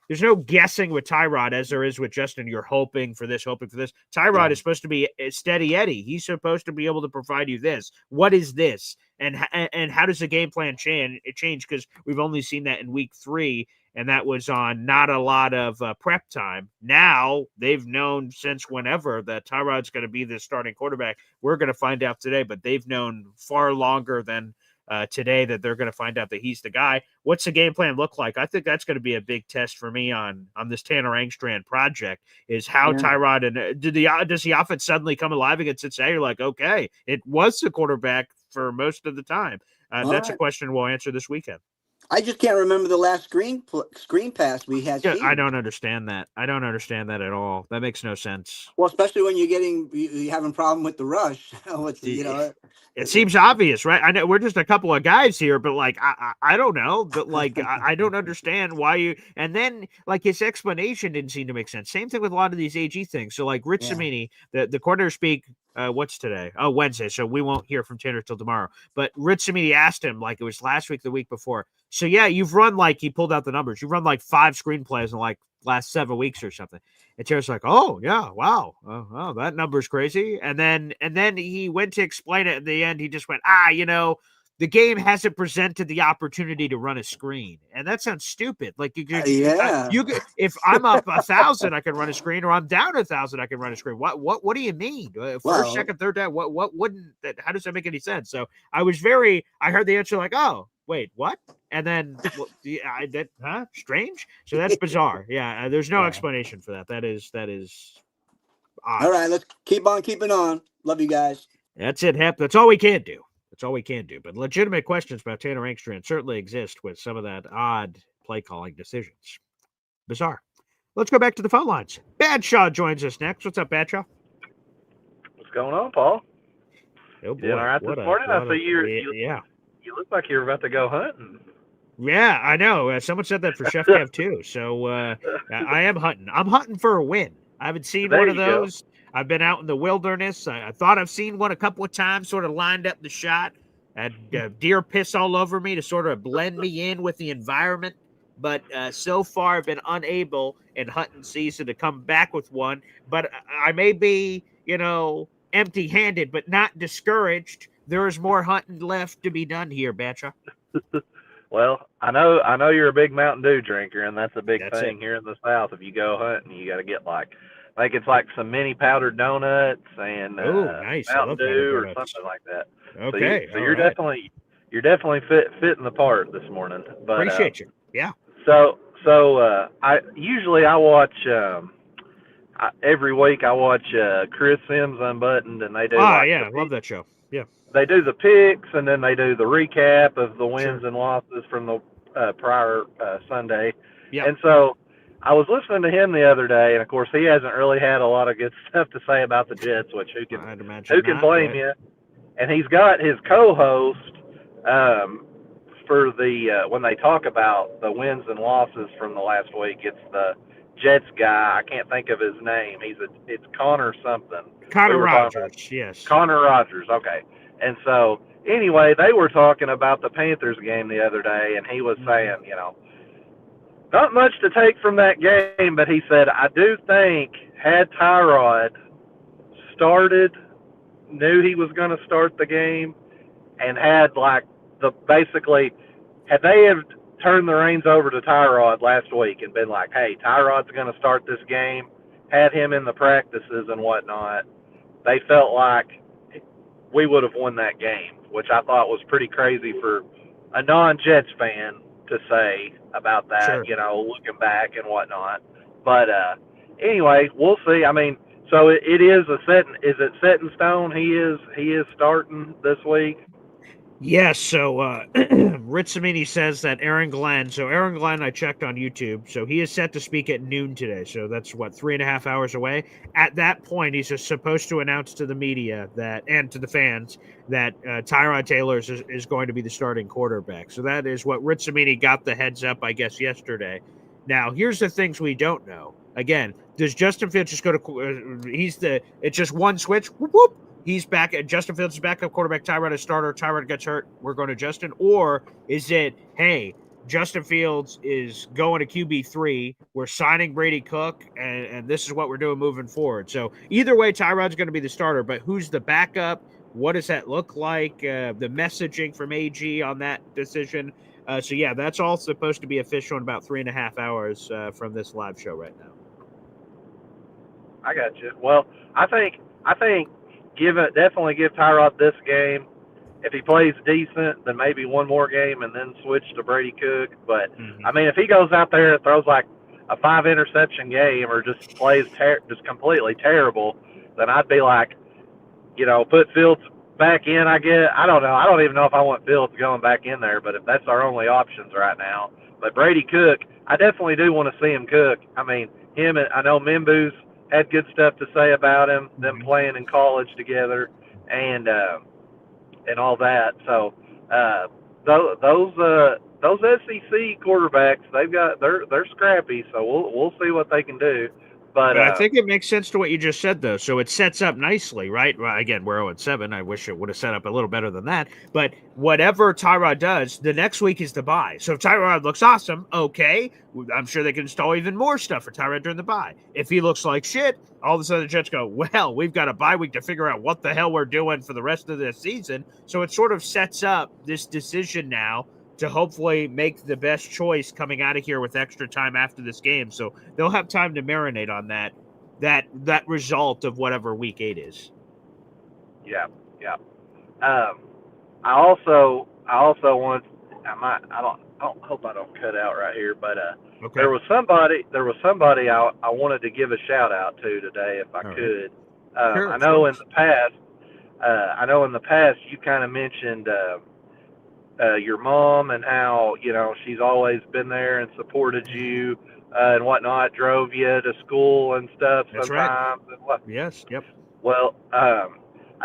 there's no guessing with Tyrod as there is with Justin. You're hoping for this, hoping for this. Tyrod is supposed to be a steady Eddie. He's supposed to be able to provide you this. What is this? And how does the game plan change? Because we've only seen that in week 3, and that was on not a lot of prep time. Now they've known since whenever that Tyrod's going to be the starting quarterback. We're going to find out today, but they've known far longer than today that they're going to find out that he's the guy. What's the game plan look like? I think that's going to be a big test for me on this Tanner Engstrand project is how Tyrod and does the offense suddenly come alive against Cincinnati? You're like, okay, it was the quarterback for most of the time. That's a question we'll answer this weekend. I just can't remember the last screen pass we had. Yeah, I don't understand that. I don't understand that at all. That makes no sense. Well, especially when you're having a problem with the rush. It seems obvious, right? I know we're just a couple of guys here, but like I don't know, but like I don't understand why you. And then like his explanation didn't seem to make sense. Same thing with a lot of these AG things. So like Rich Cimini, the corner speak. What's today? Oh, Wednesday. So we won't hear from Tanner till tomorrow. But Rich Cimini asked him like it was last week, the week before. So yeah, you've run like he pulled out the numbers. You've run like 5 screenplays in like last 7 weeks or something. And Tanner's like, oh yeah, wow, oh that number's crazy. And then he went to explain it. At the end, he just went, the game hasn't presented the opportunity to run a screen, and that sounds stupid. Like you could, if I'm up 1,000, I can run a screen, or I'm down 1,000, I can run a screen. What do you mean? First, second, third down. What wouldn't that? How does that make any sense? So I heard the answer like, oh wait, what? And then strange. So that's bizarre. Yeah, there's no explanation for that. That is odd. All right, let's keep on keeping on. Love you guys. That's it, Hep. That's all we can do. That's all we can do. But legitimate questions about Tanner Engstrand certainly exist with some of that odd play calling decisions. Bizarre. Let's go back to the phone lines. Badshaw joins us next. What's up, Badshaw? What's going on, Paul? Oh boy! You all right this morning? I see you. You look like you're about to go hunting. Yeah, I know. Someone said that for Chef Kev too. So I am hunting. I'm hunting for a win. I haven't seen one of those. I've been out in the wilderness. I thought I've seen one a couple of times, sort of lined up the shot. Had deer piss all over me to sort of blend me in with the environment. But so far, I've been unable in hunting season to come back with one. But I may be, empty-handed, but not discouraged. There is more hunting left to be done here, Batcha. Well, I know you're a big Mountain Dew drinker, and that's a big thing here in the South. If you go hunting, you got to get it's like some mini powdered donuts and nice. Mountain Dew or something like that. Okay, so you're definitely fitting the part this morning. But appreciate you. Yeah. So I usually watch every week. I watch Chris Sims Unbuttoned, and they do. I love that show. Yeah. They do the picks, and then they do the recap of the wins and losses from the prior Sunday. Yeah. And so I was listening to him the other day, and of course he hasn't really had a lot of good stuff to say about the Jets, which who can blame you? And he's got his co-host for the when they talk about the wins and losses from the last week. It's the Jets guy. I can't think of his name. It's Connor something. Connor Rogers. Yes. Connor Rogers. Okay. And so anyway, they were talking about the Panthers game the other day, and he was saying, not much to take from that game, but he said, I do think had Tyrod knew he was going to start the game, and had had they have turned the reins over to Tyrod last week and been like, hey, Tyrod's going to start this game, had him in the practices and whatnot, they felt like we would have won that game, which I thought was pretty crazy for a non-Jets fan to say about that, sure. Looking back and whatnot. But anyway, we'll see. I mean, so is it set in stone? He is starting this week. Yes, so Rich Cimini says that Aaron Glenn, I checked on YouTube, so he is set to speak at noon today, so that's, 3.5 hours away? At that point, he's just supposed to announce to the media and to the fans that Tyrod Taylor is going to be the starting quarterback. So that is what Rich Cimini got the heads up, I guess, yesterday. Now, here's the things we don't know. Again, does Justin Fields just go to it's just one switch, whoop, whoop. He's back. Justin Fields is backup quarterback. Tyrod is starter. Tyrod gets hurt. We're going to Justin. Or is it, hey, Justin Fields is going to QB3. We're signing Brady Cook, and this is what we're doing moving forward. So either way, Tyrod's going to be the starter, but who's the backup? What does that look like? The messaging from AG on that decision. So yeah, that's all supposed to be official in about 3.5 hours from this live show right now. I got you. Well, I think definitely give Tyrod this game. If he plays decent, then maybe one more game and then switch to Brady Cook. But I mean, if he goes out there and throws like a 5 interception game or just plays just completely terrible, then I'd be like, put Fields back in. I don't know. I don't even know if I want Fields going back in there. But if that's our only options right now, but Brady Cook, I definitely do want to see him cook. I mean, him and I know Mimbu's had good stuff to say about him, them playing in college together, and all that. So those SEC quarterbacks, they're scrappy. So we'll see what they can do. But I think it makes sense to what you just said, though. So it sets up nicely, right? Well, again, we're 0-7. I wish it would have set up a little better than that. But whatever Tyrod does, the next week is the bye. So if Tyrod looks awesome, okay, I'm sure they can install even more stuff for Tyrod during the bye. If he looks like shit, all of a sudden the Jets go, well, we've got a bye week to figure out what the hell we're doing for the rest of the season. So it sort of sets up this decision now to hopefully make the best choice coming out of here with extra time after this game. So they'll have time to marinate on that result of whatever week 8 is. Yeah. I also want I don't hope I don't cut out right here, but okay. there was somebody I wanted to give a shout out to today if I could. Sure, I know in the past you kind of mentioned your mom and how she's always been there and supported you and whatnot, drove you to school and stuff. That's sometimes. Right. Yes. Yep. Well, I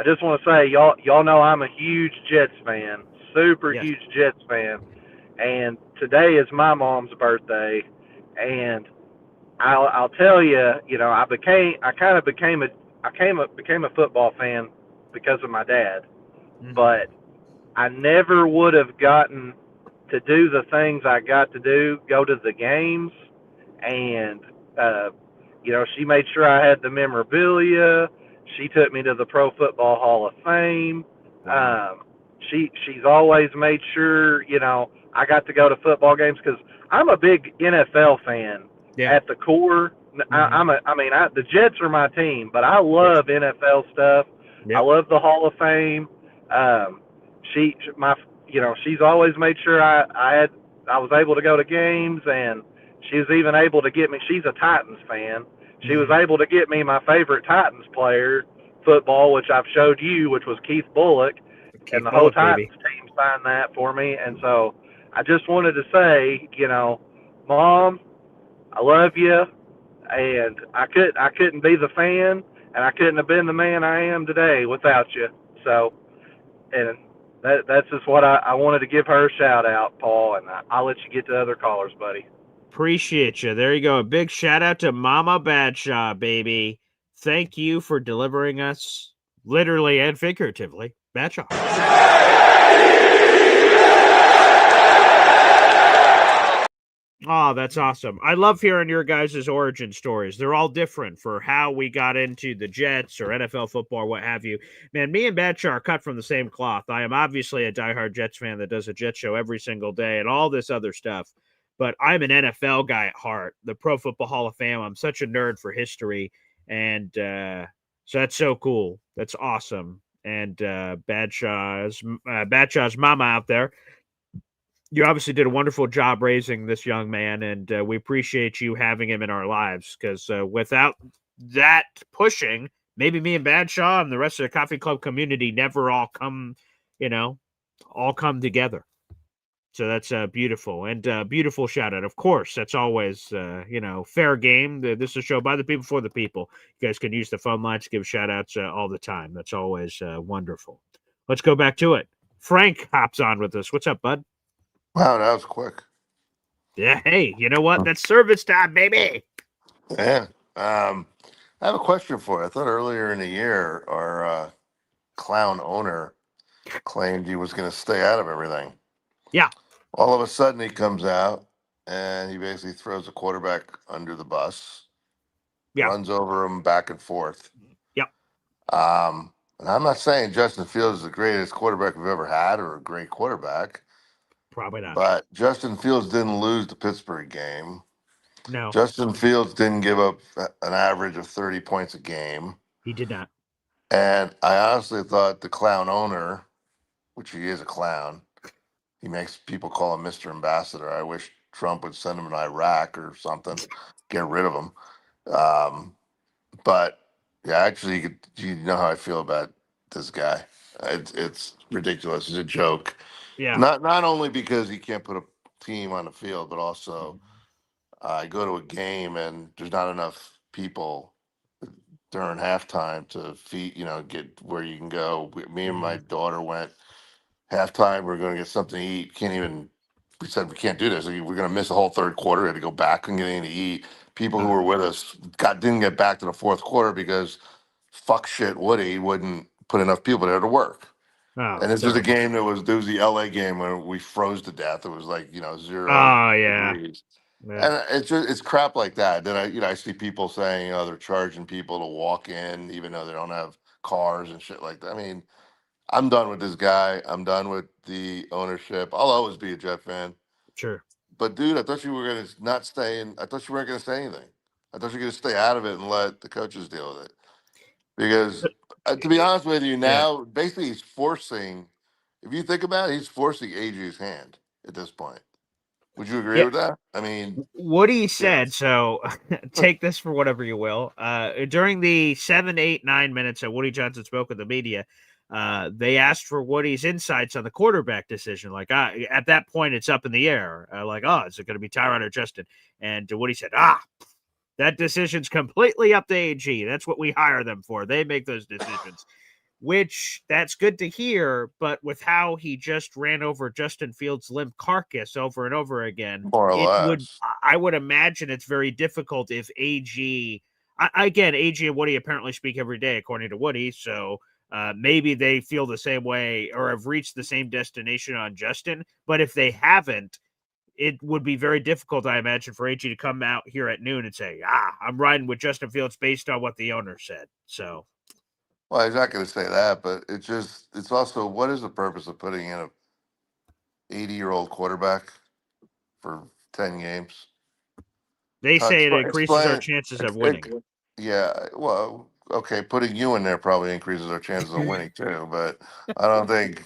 just want to say y'all know I'm a huge Jets fan, super huge Jets fan, and today is my mom's birthday, and I'll tell you, I became a football fan because of my dad, but I never would have gotten to do the things I got to do, go to the games, and she made sure I had the memorabilia. She took me to the Pro Football Hall of Fame. She's always made sure I got to go to football games because I'm a big NFL fan at the core. The Jets are my team, but I love NFL stuff. I love the Hall of Fame. She's always made sure I was able to go to games, and she was even able to get me. She's a Titans fan. She was able to get me my favorite Titans player football, which I've showed you, which was Keith Bullock, and the whole Titans team signed that for me. And so I just wanted to say, Mom, I love you, and I couldn't be the fan, and I couldn't have been the man I am today without you. So, and that's just what I wanted to give her a shout out, Paul, and I'll let you get to other callers, buddy. Appreciate you. There you go. A big shout out to Mama Badshaw, baby. Thank you for delivering us, literally and figuratively, Badshaw. Oh, that's awesome. I love hearing your guys' origin stories. They're all different for how we got into the Jets or NFL football or what have you. Man, me and Badshaw are cut from the same cloth. I am obviously a diehard Jets fan that does a Jets show every single day and all this other stuff. But I'm an NFL guy at heart, the Pro Football Hall of Fame. I'm such a nerd for history. And so that's so cool. That's awesome. And Badshaw's mama out there, you obviously did a wonderful job raising this young man, and we appreciate you having him in our lives, because without that pushing, maybe me and Badshaw and the rest of the Coffee Club community never all come together. So that's beautiful, and beautiful shout out. Of course, that's always, fair game. This is a show by the people for the people. You guys can use the phone lines, give shout outs all the time. That's always wonderful. Let's go back to it. Frank hops on with us. What's up, bud? Wow, that was quick. Yeah, hey, you know what? That's service time, baby. Yeah. I have a question for you. I thought earlier in the year our clown owner claimed he was going to stay out of everything. Yeah. All of a sudden, he comes out and he basically throws the quarterback under the bus, Yeah. runs over him back and forth. Yep. And I'm not saying Justin Fields is the greatest quarterback we've ever had or a great quarterback, Probably not. but Justin Fields didn't lose the Pittsburgh game. No, Justin Fields didn't give up an average of 30 points a game. he did not. And I honestly thought the clown owner, which he is a clown, he makes people call him Mr. Ambassador. I wish Trump would send him to Iraq or something, get rid of him. But yeah, actually, you know how I feel about this guy. It's ridiculous. He's a joke. Yeah. Not only because he can't put a team on the field, but also I go to a game and there's not enough people during halftime to feed, get where you can go. Me and my daughter went halftime. We're going to get something to eat. Can't even. We said we can't do this. We're going to miss the whole third quarter. We had to go back and get anything to eat. People who were with us didn't get back to the fourth quarter because fuck shit Woody wouldn't put enough people there to work. Oh, And this is a terrible. game there was the LA game where we froze to death. It was like 0 Oh, yeah. degrees. Yeah. And it's crap like that. Then I see people saying they're charging people to walk in even though they don't have cars and shit like that. I mean, I'm done with this guy. I'm done with the ownership. I'll always be a Jet fan. Sure. But dude, I thought you were gonna not stay in. I thought you weren't gonna say anything. I thought you were gonna stay out of it and let the coaches deal with it. Because to be honest with you, Yeah. now basically he's forcing. If you think about it, he's forcing AJ's hand at this point. Would you agree Yeah. with that? I mean, Woody said, so take this for whatever you will. During the 7, 8, 9 minutes that Woody Johnson spoke with the media, they asked for Woody's insights on the quarterback decision. Like, at that point, it's up in the air. Is it going to be Tyrod or Justin? And Woody said, that decision's completely up to AG. That's what we hire them for. They make those decisions. Which that's good to hear, but with how he just ran over Justin Fields' limp carcass over and over again, more or less. I would imagine it's very difficult if AG, again, AG and Woody apparently speak every day, according to Woody. So maybe they feel the same way or have reached the same destination on Justin. But if they haven't, it would be very difficult, I imagine, for AG to come out here at noon and say, I'm riding with Justin Fields based on what the owner said. So. Well, he's not going to say that, but it's also what is the purpose of putting in a 80-year-old quarterback for 10 games? They say it increases our Explain. chances of winning. Yeah, well, okay, putting you in there probably increases our chances of winning too, but I don't think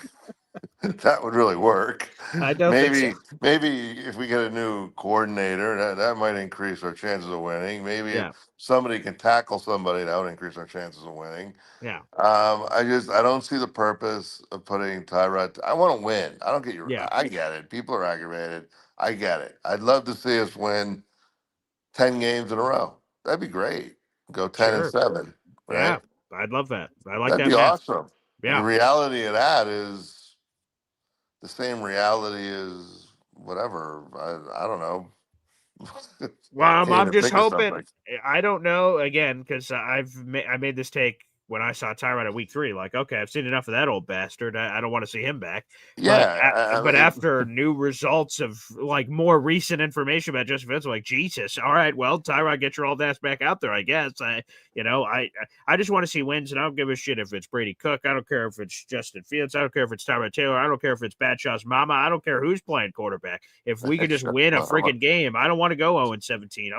that would really work. I don't think so. Maybe if we get a new coordinator, that might increase our chances of winning. Maybe if Yeah. somebody can tackle somebody, that would increase our chances of winning. Yeah. I don't see the purpose of putting Tyrod. I want to win. I don't get you. Yeah. I get it. People are aggravated. I get it. I'd love to see us win 10 games in a row. That'd be great. Go 10-7. Right? Yeah. I'd love that. I like That'd that be math. awesome. Yeah. The reality of that is the same reality as whatever. I don't know. Well, Can't I'm even just think of hoping. something. I don't know again because I made this take when I saw Tyrod at week 3. Like, okay, I've seen enough of that old bastard. I don't want to see him back. Yeah, But after new results of like more recent information about Justin Fields, like Jesus, all right, well, Tyrod, get your old ass back out there. I guess I just want to see wins, and I don't give a shit if it's Brady Cook. I don't care if it's Justin Fields. I don't care if it's Tyrod Taylor. I don't care if it's Badshaw's mama. I don't care who's playing quarterback. If we could just win a friggin' game, I don't want to go 0-17.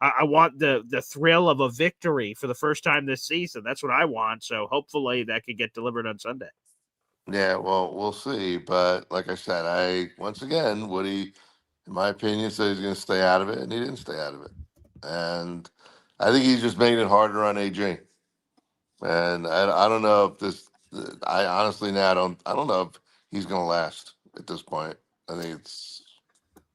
I want the thrill of a victory for the first time this season. That's what I want. So hopefully that could get delivered on Sunday. Yeah, well, we'll see. But like I said, once again, Woody, in my opinion, said he's going to stay out of it, and he didn't stay out of it. And I think he's just making it harder on AJ. And I don't know if this. I honestly now I don't know if he's going to last at this point. I think it's.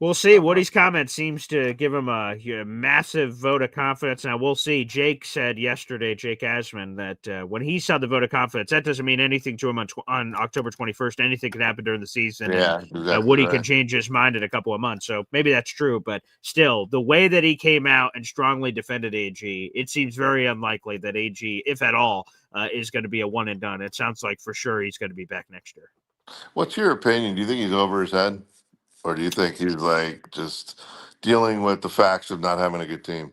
We'll see. Woody's comment seems to give him a massive vote of confidence. Now, we'll see. Jake said yesterday, Jake Asman, that when he saw the vote of confidence, that doesn't mean anything to him on October 21st. Anything could happen during the season. Yeah, and exactly Woody right. can change his mind in a couple of months. So maybe that's true. But still, the way that he came out and strongly defended AG, it seems very unlikely that AG, if at all, is going to be a one and done. It sounds like for sure he's going to be back next year. What's your opinion? Do you think he's over his head? or do you think he's like just dealing with the facts of not having a good team?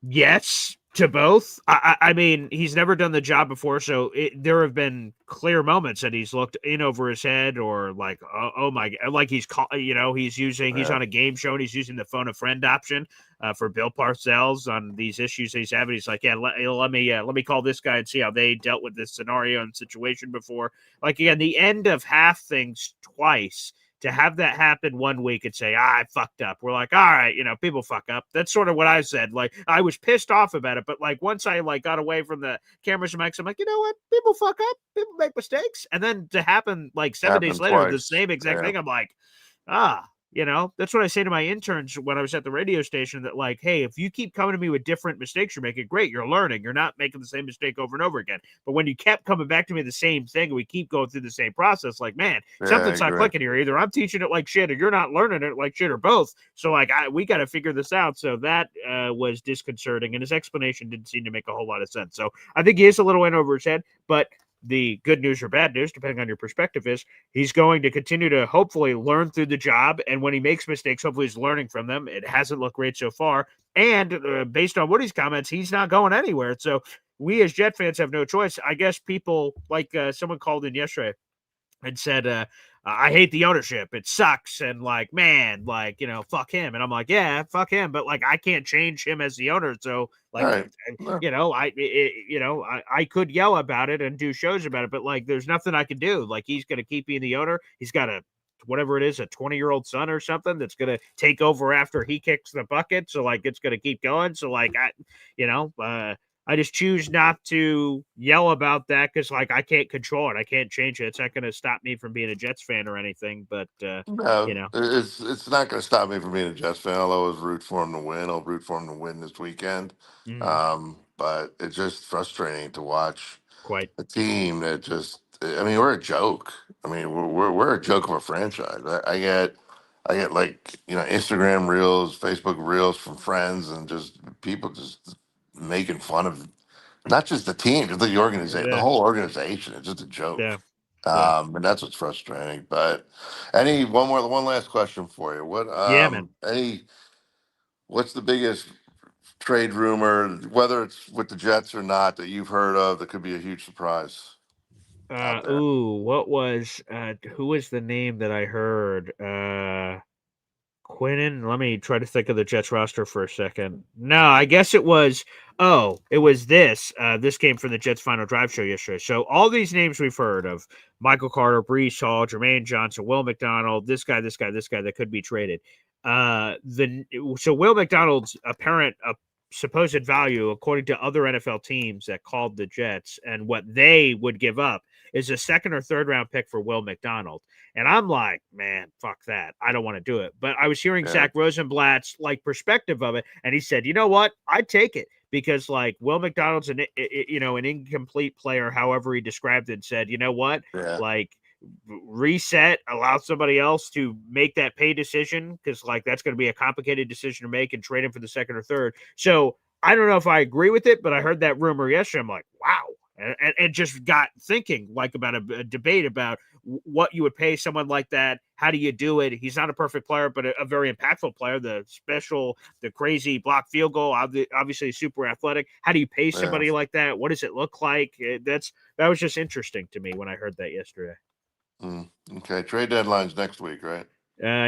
Yes, to both. I mean, he's never done the job before, so there have been clear moments that he's looked in over his head, or like, oh my, like he's he's on a game show and he's using the phone a friend option for Bill Parcells on these issues he's having. He's like, yeah, let me call this guy and see how they dealt with this scenario and situation before. Like again, the end of half things twice. To have that happen one week and say, I fucked up. We're like, all right, people fuck up. That's sort of what I said. Like, I was pissed off about it, but like once I like got away from the cameras and mics, I'm like, you know what? People fuck up. People make mistakes. And then to happen like 7 days Happened later, the twice. same exact Yeah. thing, I'm like, that's what I say to my interns when I was at the radio station, that like, hey, if you keep coming to me with different mistakes you're making, great, you're learning. You're not making the same mistake over and over again. But when you kept coming back to me the same thing, we keep going through the same process, like, man, Yeah, I something's not agree. clicking here. Either I'm teaching it like shit or you're not learning it like shit, or both. So like we got to figure this out. So that was disconcerting. And his explanation didn't seem to make a whole lot of sense. So I think he is a little in over his head, but the good news or bad news, depending on your perspective, is he's going to continue to hopefully learn through the job. And when he makes mistakes, hopefully he's learning from them. It hasn't looked great so far. And based on Woody's comments, he's not going anywhere. So we as Jet fans have no choice. I guess people like someone called in yesterday and said, I hate the ownership. It sucks. And like, man, like, fuck him. And I'm like, yeah, fuck him. But like, I can't change him as the owner. So All like, right. No. I could yell about it and do shows about it, but like, there's nothing I can do. Like, he's going to keep being the owner. He's got whatever it is, a 20-year-old son or something that's going to take over after he kicks the bucket. So like, it's going to keep going. So like, I just choose not to yell about that because, like, I can't control it. I can't change it. It's not going to stop me from being a Jets fan or anything. But No, it's not going to stop me from being a Jets fan. I'll always root for him to win. I'll root for him to win this weekend. But it's just frustrating to watch quite a team that just. I mean, we're a joke. I mean, we're a joke of a franchise. I get like Instagram reels, Facebook reels from friends, and just people just making fun of not just the team, just the organization, the yeah, whole organization. It's just a joke. yeah, yeah, And that's what's frustrating. But one last question for you. yeah, man. What's the biggest trade rumor, whether it's with the Jets or not, that you've heard of that could be a huge surprise out there? What was who was the name that I heard? Quinnen. Let me try to think of the Jets roster for a second. No, I guess it was. Oh, it was this. This came from the Jets Final Drive show yesterday. So all these names we've heard of: Michael Carter, Brees Hall, Jermaine Johnson, Will McDonald, this guy that could be traded. So Will McDonald's apparent supposed value, according to other NFL teams that called the Jets, and what they would give up is a second or third round pick for Will McDonald. And I'm like, man, fuck that. I don't want to do it. But I was hearing Yeah. Zach Rosenblatt's like perspective of it, and he said, you know what? I'd take it because like Will McDonald's an incomplete player, however he described it, and said, you know what? Yeah. Like reset, allow somebody else to make that pay decision because like that's going to be a complicated decision to make and trade him for the second or third. So I don't know if I agree with it, but I heard that rumor yesterday. I'm like, wow. And just got thinking like about a debate about what you would pay someone like that. How do you do it? He's not a perfect player, but a very impactful player. The crazy block field goal, obviously super athletic. How do you pay somebody like that? What does it look like? That was just interesting to me when I heard that yesterday. Okay, trade deadline's next week, right?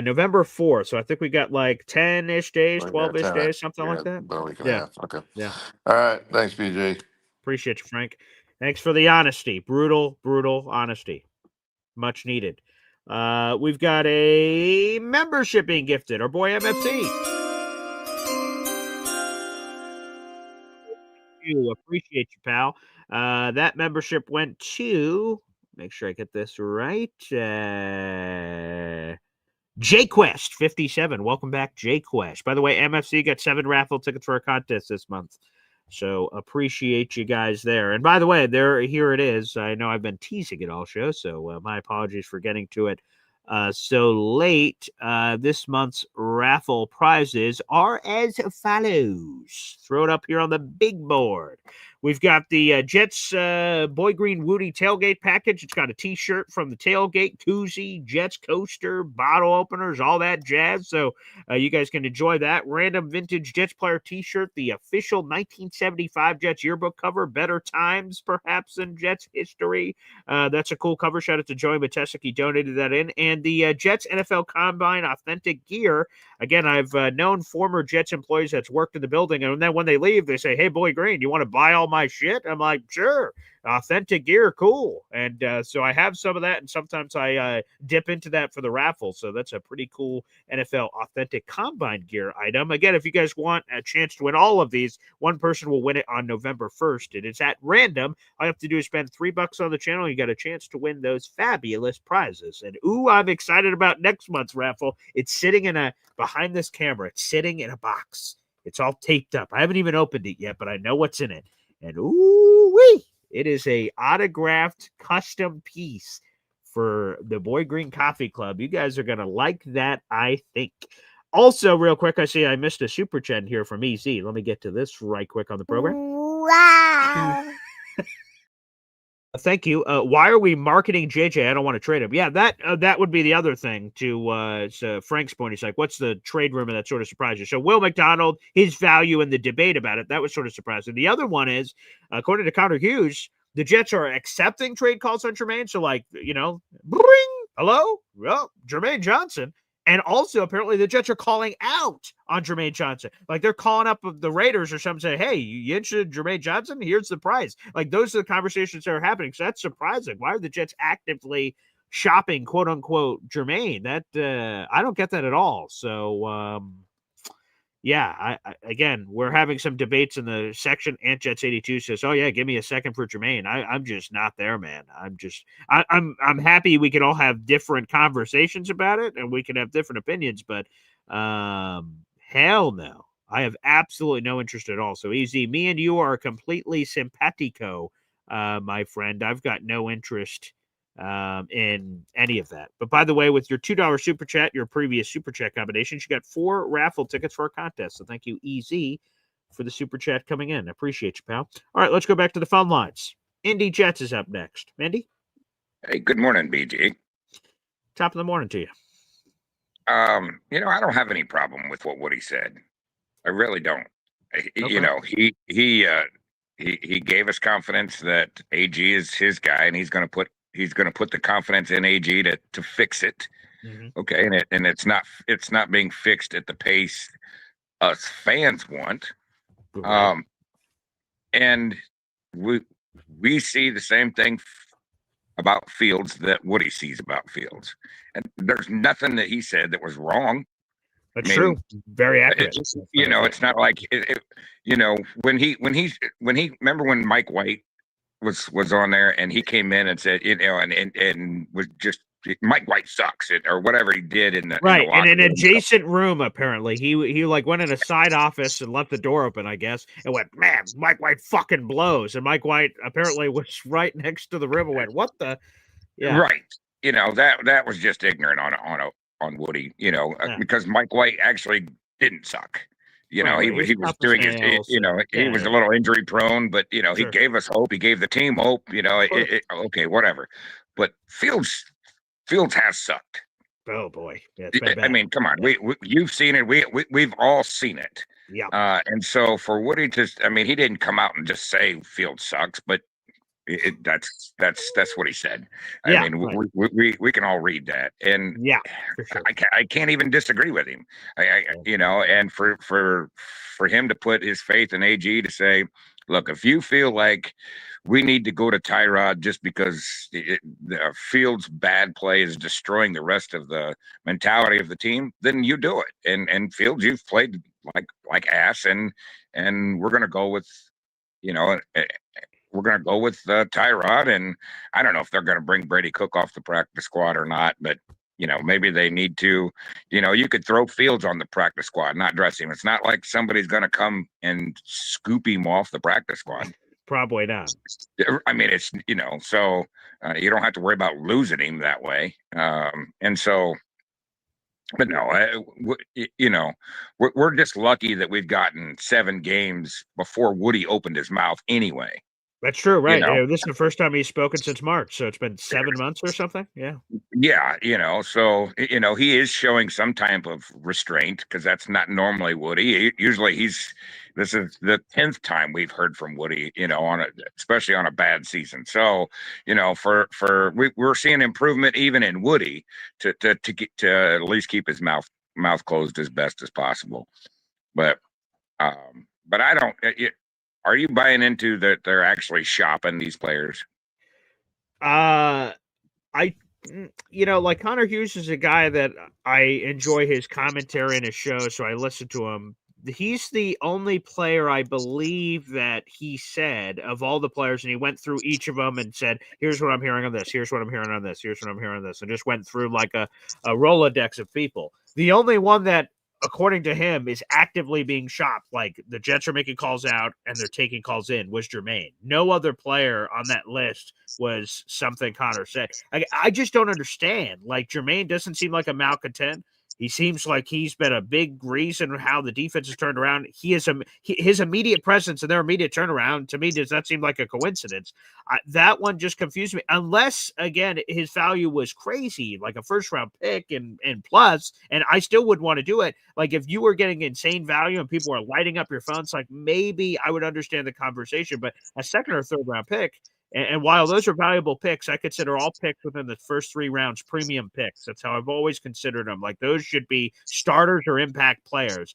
November 4th. So I think we got like 10-ish days, Well, 12-ish days, something like that. about a week and a Yeah. half. Okay. Yeah. All right. Thanks, BJ. Appreciate you, Frank. Thanks for the honesty. Brutal honesty. Much needed. We've got a membership being gifted. Our boy MFC. You appreciate you, pal. That membership went to, make sure I get this right. JQuest 57. Welcome back, JQuest. By the way, MFC got 7 raffle tickets for a contest this month. So appreciate you guys there. And by the way, here it is. I know I've been teasing it all show, so my apologies for getting to it so late. This month's raffle prizes are as follows. Throw it up here on the big board. We've got the Jets Boy Green Woody tailgate package. It's got a T-shirt from the tailgate, koozie, Jets coaster, bottle openers, all that jazz. So you guys can enjoy that. Random vintage Jets player T-shirt, the official 1975 Jets yearbook cover, better times perhaps in Jets history. That's a cool cover. Shout out to Joey Matesic. He donated that in. And the Jets NFL Combine authentic gear. Again, I've known former Jets employees that's worked in the building, and then when they leave, they say, "Hey, Boy Green, you want to buy all my shit?" I'm like, "Sure." Authentic gear, cool. And so I have some of that, and sometimes I dip into that for the raffle. So that's a pretty cool NFL authentic combine gear item. Again, if you guys want a chance to win all of these, one person will win it on November 1st. It is at random. All you have to do is spend $3 on the channel. You got a chance to win those fabulous prizes. And I'm excited about next month's raffle. It's sitting behind this camera. It's sitting in a box. It's all taped up. I haven't even opened it yet, but I know what's in it. And ooh-wee! It is a autographed custom piece for the Boy Green Coffee Club. You guys are going to like that, I think. Also, real quick, I see I missed a super chat here from EZ. Let me get to this right quick on the program. Wow. Thank you. Why are we marketing JJ? I don't want to trade him. Yeah, that would be the other thing to Frank's point. He's like, what's the trade rumor that sort of surprised you? So Will McDonald, his value in the debate about it, that was sort of surprising. The other one is, according to Connor Hughes, the Jets are accepting trade calls on Jermaine. So bring, hello, well, Jermaine Johnson. And also, apparently, the Jets are calling out on Jermaine Johnson. Like, they're calling up the Raiders or something, saying, hey, you interested in Jermaine Johnson? Here's the price. Like, those are the conversations that are happening. So that's surprising. Why are the Jets actively shopping, quote-unquote, Jermaine? That I don't get that at all. So, yeah, again, we're having some debates in the section. Ant Jets 82 says, "Oh yeah, give me a second for Jermaine." I'm just not there, man. I'm happy we can all have different conversations about it and we can have different opinions, but hell no, I have absolutely no interest at all. So easy, me and you are completely simpatico, my friend. I've got no interest in any of that. But by the way, with your $2 super chat, your previous super chat combinations, you got 4 raffle tickets for a contest. So thank you, EZ, for the super chat coming in. I appreciate you, pal. All right, let's go back to the phone lines. Indy Jets is up next. Andy? Hey, good morning, BG. Top of the morning to you. I don't have any problem with what Woody said. I really don't. Okay. He gave us confidence that AG is his guy, and he's going to put the confidence in AG to fix it. Mm-hmm. Okay, and it's not being fixed at the pace us fans want. Right. And we see the same thing about Fields that Woody sees about Fields, and there's nothing that he said that was wrong. That's true. Very accurate. It's not like when he remember when Mike White was on there and he came in and said, and was just Mike White sucks or whatever he did in the right. In an adjacent room, apparently he like went in a side office and left the door open, I guess, and went, man, Mike White fucking blows. And Mike White apparently was right next to the room and went, what the? Yeah. Right. That was just ignorant on Woody, because Mike White actually didn't suck. He was doing his, he was a little injury prone, but he gave us hope. He gave the team hope. Okay, whatever. But Fields has sucked. Oh boy, yeah, I mean, come on, you've seen it. We've all seen it. Yeah. And so for Woody he didn't come out and just say Fields sucks, but that's what he said. Yeah, I mean, we can all read that, and yeah, for sure. I can't even disagree with him. And for him to put his faith in AG to say, look, if you feel like we need to go to Tyrod just because the Fields' bad play is destroying the rest of the mentality of the team, then you do it. And Fields, you've played like ass, and we're gonna go with Tyrod, and I don't know if they're going to bring Brady Cook off the practice squad or not, but maybe they need to. You could throw Fields on the practice squad, not dress him. It's not like somebody's going to come and scoop him off the practice squad. Probably not. I mean, it's so you don't have to worry about losing him that way. And so But no, we're just lucky that we've gotten 7 games before Woody opened his mouth anyway. That's true, You right? know, This is the first time he's spoken since March, so it's been 7 months or something. Yeah. yeah, so he is showing some type of restraint because that's not normally Woody. Usually this is the 10th time we've heard from Woody, especially on a bad season. So, we're seeing improvement even in Woody to at least keep his mouth closed as best as possible. But I don't. Are you buying into that they're actually shopping these players? I, like Connor Hughes is a guy that I enjoy his commentary and his show, so I listen to him. He's the only player I believe that he said of all the players, and he went through each of them and said, "Here's what I'm hearing on this. Here's what I'm hearing on this. Here's what I'm hearing on this," and just went through like a Rolodex of people. The only one that, according to him, is actively being shopped, like the Jets are making calls out and they're taking calls in, was Jermaine. No other player on that list was something Connor said. I just don't understand. Like, Jermaine doesn't seem like a malcontent. He seems like he's been a big reason how the defense has turned around. His immediate presence and their immediate turnaround to me does not seem like a coincidence. That one just confused me. Unless again his value was crazy, like a first round pick and plus, and I still would want to do it. Like if you were getting insane value and people are lighting up your phones, like maybe I would understand the conversation. But a second or third round pick. And while those are valuable picks, I consider all picks within the first 3 rounds premium picks. That's how I've always considered them. Like those should be starters or impact players.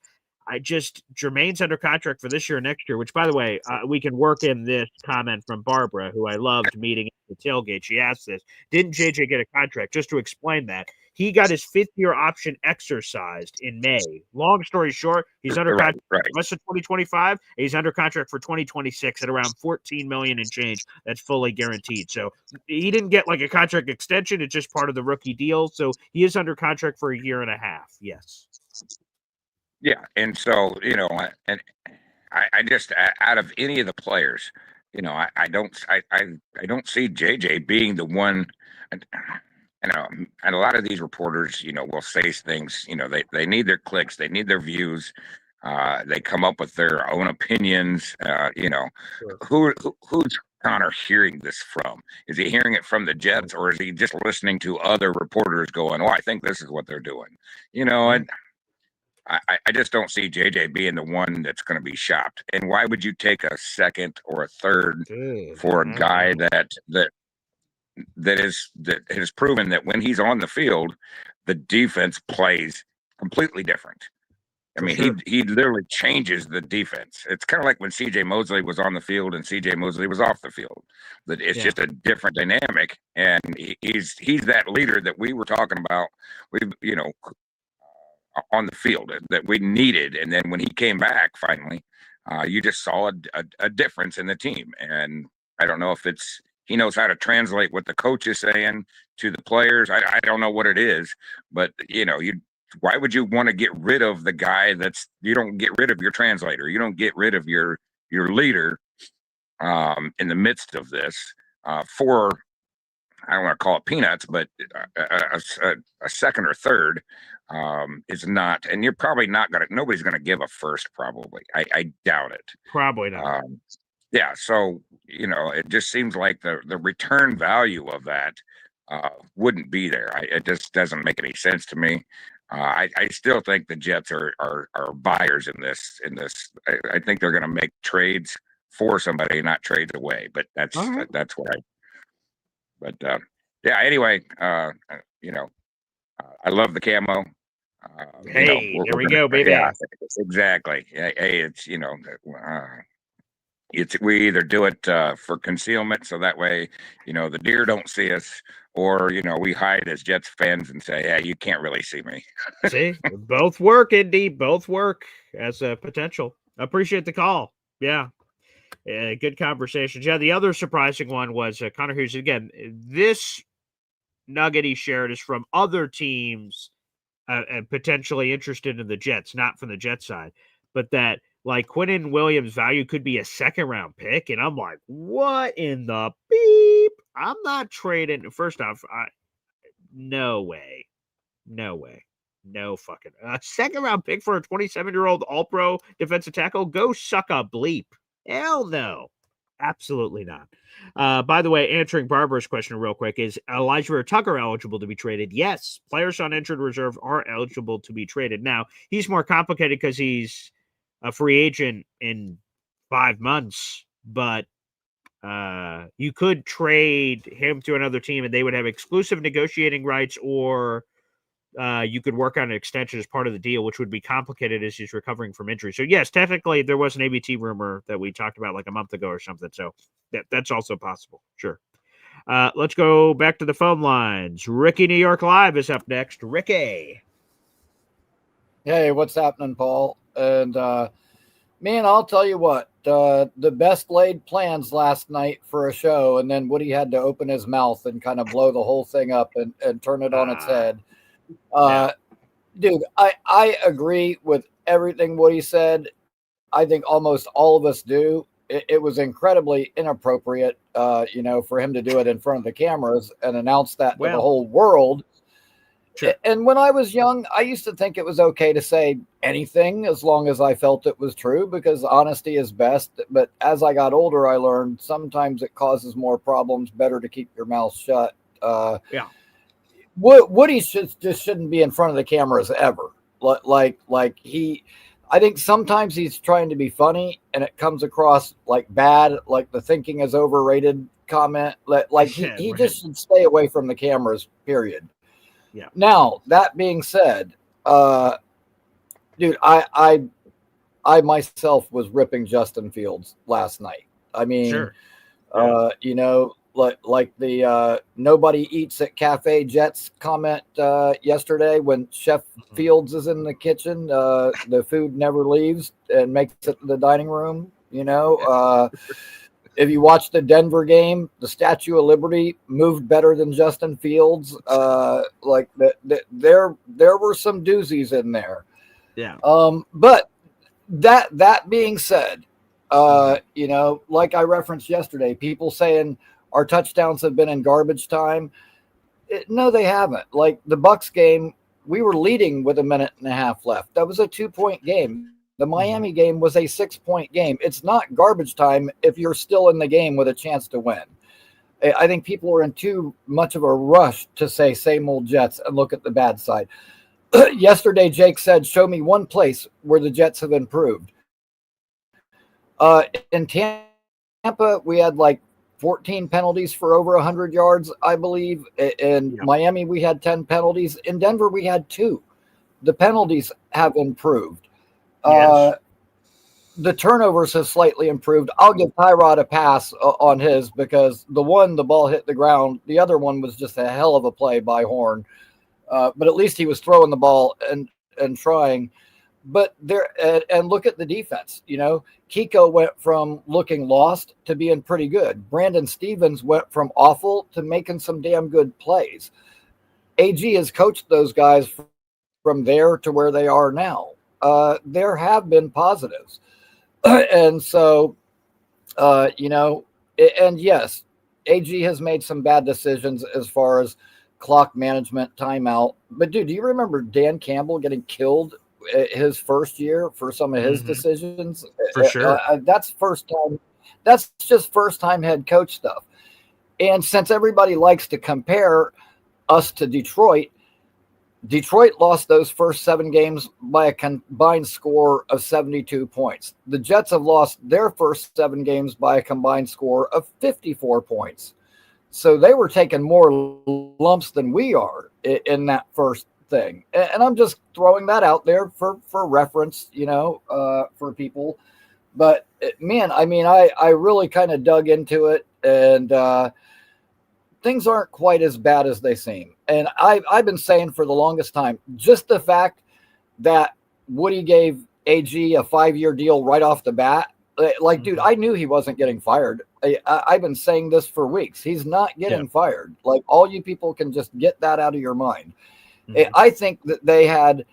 Jermaine's under contract for this year and next year, which, by the way, we can work in this comment from Barbara, who I loved meeting at the tailgate. She asked this: didn't JJ get a contract? Just to explain that, he got his 5th-year option exercised in May. Long story short, he's under contract for the rest of 2025. He's under contract for 2026 at around $14 million and change. That's fully guaranteed. So he didn't get like a contract extension. It's just part of the rookie deal. So he is under contract for a year and a half. Yes. Yeah, and so and I just out of any of the players, I don't see JJ being the one. And, and a lot of these reporters, will say things. They need their clicks, they need their views. They come up with their own opinions. Who's Connor hearing this from? Is he hearing it from the Jets, or is he just listening to other reporters going, "Oh, I think this is what they're doing"? And I just don't see JJ being the one that's going to be shopped. And why would you take a second or a third for a guy that has proven that when he's on the field, the defense plays completely different. I mean, he literally changes the defense. It's kind of like when CJ Mosley was on the field and CJ Mosley was off the field. That it's just a different dynamic, and he's that leader that we were talking about. On the field that we needed. And then when he came back, finally, you just saw a difference in the team. And I don't know if he knows how to translate what the coach is saying to the players. I don't know what it is, but why would you want to get rid of the guy you don't get rid of your translator? You don't get rid of your leader in the midst of this for, I don't want to call it peanuts, but a second or third is not, and you're probably not nobody's going to give a first, probably. I doubt it. Probably not. Yeah. So, it just seems like the return value of that wouldn't be there. It just doesn't make any sense to me. I still think the Jets are buyers in this. I think they're going to make trades for somebody, not trades away. But that's what But yeah. Anyway, I love the camo. Hey, there we go, baby. Yeah, exactly. Hey, it's we either do it for concealment, so that way, the deer don't see us, or we hide as Jets fans and say, "Yeah, you can't really see me." See, both work, Indy. Both work as a potential. Appreciate the call. Yeah. Good conversations. Yeah, the other surprising one was Connor Hughes. Again, this nugget he shared is from other teams potentially interested in the Jets, not from the Jets side, but that like Quinnen Williams' value could be a second-round pick. And I'm like, what in the beep? I'm not trading. First off, no way. No way. No fucking second round pick for a 27-year-old All Pro defensive tackle. Go suck a bleep. Hell no, absolutely not. By the way, answering Barbara's question real quick, is Elijah Tucker eligible to be traded? Yes, players on injured reserve are eligible to be traded. Now he's more complicated because he's a free agent in 5 months, but you could trade him to another team and they would have exclusive negotiating rights, or you could work on an extension as part of the deal, which would be complicated as he's recovering from injury. So yes, technically there was an ABT rumor that we talked about like a month ago or something. So that's also possible. Sure. Let's go back to the phone lines. Ricky New York Live is up next. Ricky. Hey, what's happening, Paul? And man, I'll tell you what, the best laid plans last night for a show, and then Woody had to open his mouth and kind of blow the whole thing up and turn it on its head. Dude, I agree with everything Woody said. I think almost all of us do. It was incredibly inappropriate, for him to do it in front of the cameras and announce that to the whole world. Sure. And when I was young, I used to think it was okay to say anything as long as I felt it was true, because honesty is best. But as I got older, I learned sometimes it causes more problems. Better to keep your mouth shut. Woody shouldn't be in front of the cameras ever. I think sometimes he's trying to be funny and it comes across like bad, like the thinking is overrated comment. He just should stay away from the cameras, period. Yeah. Now, that being said, dude, I myself was ripping Justin Fields last night. I mean, sure. Like the nobody eats at Cafe Jets comment yesterday when Chef Fields is in the kitchen. The food never leaves and makes it to the dining room. If you watch the Denver game, the Statue of Liberty moved better than Justin Fields. There were some doozies in there. Yeah. But that being said, like I referenced yesterday, people saying our touchdowns have been in garbage time. No, they haven't. Like the Bucs game, we were leading with 1.5 minutes left. That was a 2-point game. The Miami game was a 6-point game. It's not garbage time if you're still in the game with a chance to win. I think people are in too much of a rush to say same old Jets and look at the bad side. Yesterday, Jake said, show me one place where the Jets have improved. In Tampa, we had like 14 penalties for over 100 yards, I believe. In Miami, we had 10 penalties. In Denver, we had 2. The penalties have improved. Yes. The turnovers have slightly improved. I'll give Tyrod a pass on his, because the ball hit the ground. The other one was just a hell of a play by Horn. But at least he was throwing the ball and trying. But and look at the defense. Kiko went from looking lost to being pretty good. Brandon Stevens went from awful to making some damn good plays. AG has coached those guys from there to where they are now. There have been positives. And so, and yes, AG has made some bad decisions as far as clock management, timeout. But dude, do you remember Dan Campbell getting killed his first year for some of his decisions? For sure. That's first time. That's just first time head coach stuff. And since everybody likes to compare us to Detroit lost those first 7 games by a combined score of 72 points. The Jets have lost their first 7 games by a combined score of 54 points. So they were taking more lumps than we are in that first thing. And I'm just throwing that out there for reference, for people. But man, I mean, I really kind of dug into it, and things aren't quite as bad as they seem. And I've been saying for the longest time, just the fact that Woody gave AG a 5-year deal right off the bat, dude, I knew he wasn't getting fired. I've been saying this for weeks. He's not getting fired. Like, all you people can just get that out of your mind. I think that they had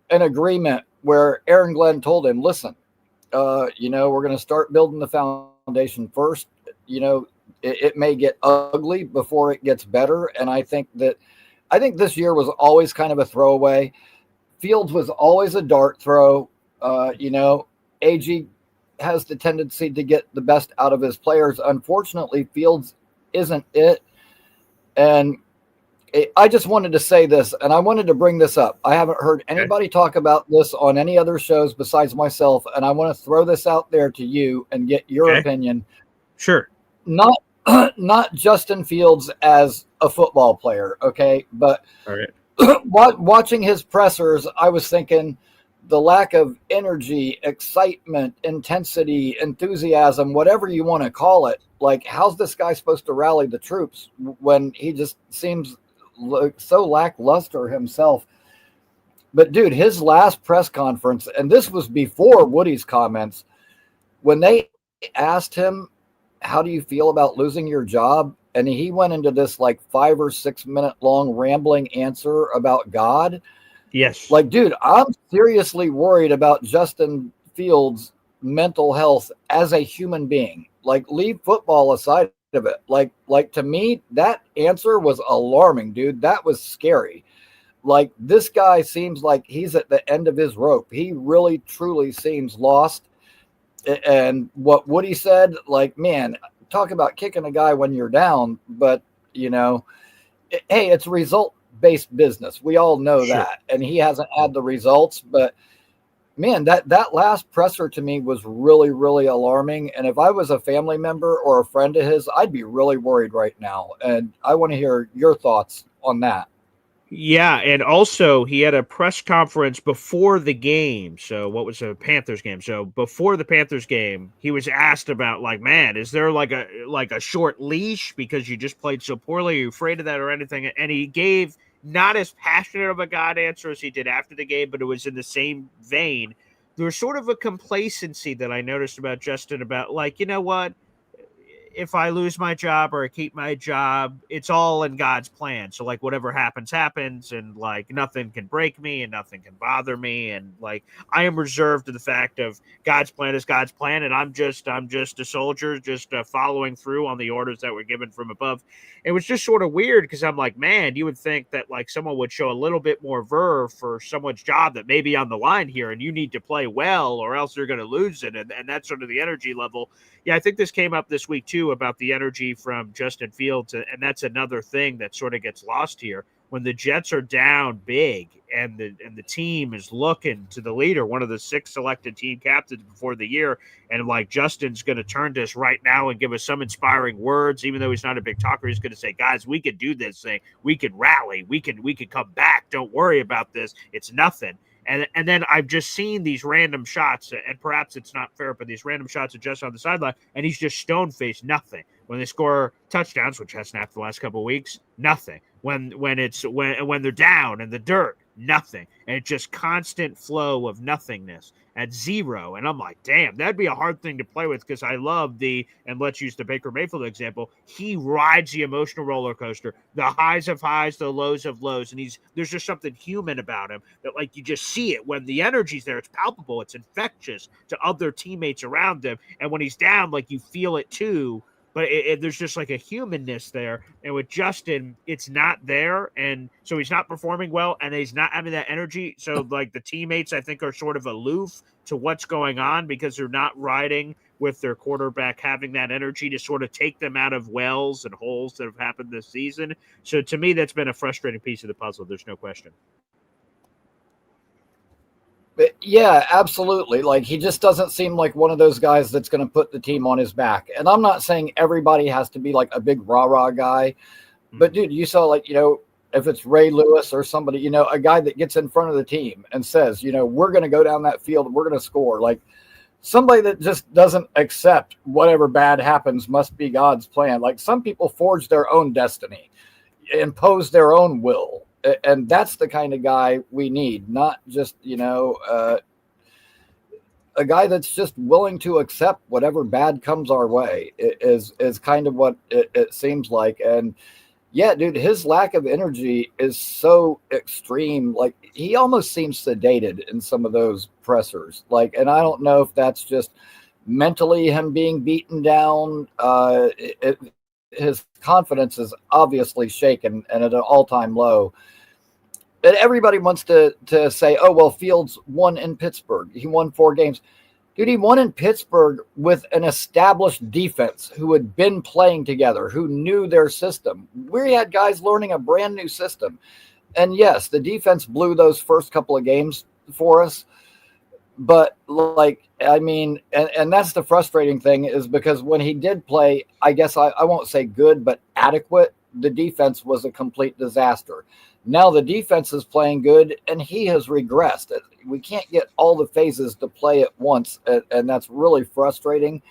an agreement where Aaron Glenn told him, listen, we're going to start building the foundation first. It may get ugly before it gets better. And I think this year was always kind of a throwaway. Fields was always a dart throw. AG has the tendency to get the best out of his players. Unfortunately, Fields isn't it. And I just wanted to say this, and I wanted to bring this up. I haven't heard anybody talk about this on any other shows besides myself, and I want to throw this out there to you and get your opinion. Sure. Not Justin Fields as a football player, okay? But all right. Watching his pressers, I was thinking the lack of energy, excitement, intensity, enthusiasm, whatever you want to call it. Like, how's this guy supposed to rally the troops when he just seems so lackluster himself? But dude, his last press conference, and this was before Woody's comments, when they asked him, how do you feel about losing your job? And he went into this like 5 or 6 minute long rambling answer about God. Yes. Like, dude, I'm seriously worried about Justin Fields' mental health as a human being. Like, leave football aside of it. Like to me, that answer was alarming, dude. That was scary. Like, this guy seems like he's at the end of his rope. He really, truly seems lost. And what Woody said, like, man, talk about kicking a guy when you're down. But, hey, it's result-based business. We all know that. And he hasn't had the results. But, man, that last presser to me was really, really alarming. And if I was a family member or a friend of his, I'd be really worried right now. And I want to hear your thoughts on that. Yeah, and also he had a press conference before the game. So what was the Panthers game? So before the Panthers game, he was asked about, like, man, is there like a short leash because you just played so poorly? Are you afraid of that or anything? And he gave not as passionate of a God answer as he did after the game, but it was in the same vein. There was sort of a complacency that I noticed about Justin about, like, you know what? If I lose my job or I keep my job, it's all in God's plan. So, like, whatever happens, happens, and like nothing can break me and nothing can bother me. And like, I am reserved to the fact of God's plan is God's plan, and I'm just a soldier, just following through on the orders that were given from above. It was just sort of weird because I'm like, man, you would think that like someone would show a little bit more verve for someone's job that may be on the line here, and you need to play well or else you're going to lose it, and that's sort of the energy level. Yeah, I think this came up this week too about the energy from Justin Fields, and that's another thing that sort of gets lost here. When the Jets are down big and the team is looking to the leader, one of the 6 selected team captains before the year, and like Justin's going to turn to us right now and give us some inspiring words, even though he's not a big talker. He's going to say, guys, we could do this thing. We could rally. We could come back. Don't worry about this. It's nothing. And then I've just seen these random shots, and perhaps it's not fair, but these random shots are just on the sideline, and he's just stone-faced nothing. When they score touchdowns, which hasn't happened the last couple of weeks, nothing. When they're down in the dirt, nothing. And it's just constant flow of nothingness at zero. And I'm like, damn, that'd be a hard thing to play with, because I love and let's use the Baker Mayfield example, he rides the emotional roller coaster, the highs of highs, the lows of lows, and there's just something human about him that, like, you just see it when the energy's there. It's palpable, it's infectious to other teammates around him, and when he's down, like, you feel it too. But there's just like a humanness there. And with Justin, it's not there. And so he's not performing well, and he's not having that energy. So like the teammates, I think, are sort of aloof to what's going on because they're not riding with their quarterback having that energy to sort of take them out of wells and holes that have happened this season. So to me, that's been a frustrating piece of the puzzle. There's no question. Yeah, absolutely. Like, he just doesn't seem like one of those guys that's going to put the team on his back. And I'm not saying everybody has to be like a big rah-rah guy. But, dude, you saw, like, if it's Ray Lewis or somebody, a guy that gets in front of the team and says, we're going to go down that field, we're going to score. Like, somebody that just doesn't accept whatever bad happens must be God's plan. Like, some people forge their own destiny, impose their own will. And that's the kind of guy we need, not just, a guy that's just willing to accept whatever bad comes our way is kind of what it seems like. And yeah, dude, his lack of energy is so extreme. Like, he almost seems sedated in some of those pressers. Like, and I don't know if that's just mentally him being beaten down. His confidence is obviously shaken and at an all-time low. And everybody wants to say, oh, well, Fields won in Pittsburgh. He won 4 games. Dude, he won in Pittsburgh with an established defense who had been playing together, who knew their system. We had guys learning a brand new system. And yes, the defense blew those first couple of games for us. But like, I mean, and that's the frustrating thing, is because when he did play, I guess I won't say good, but adequate, the defense was a complete disaster. Now the defense is playing good and he has regressed. We can't get all the phases to play at once. And that's really frustrating.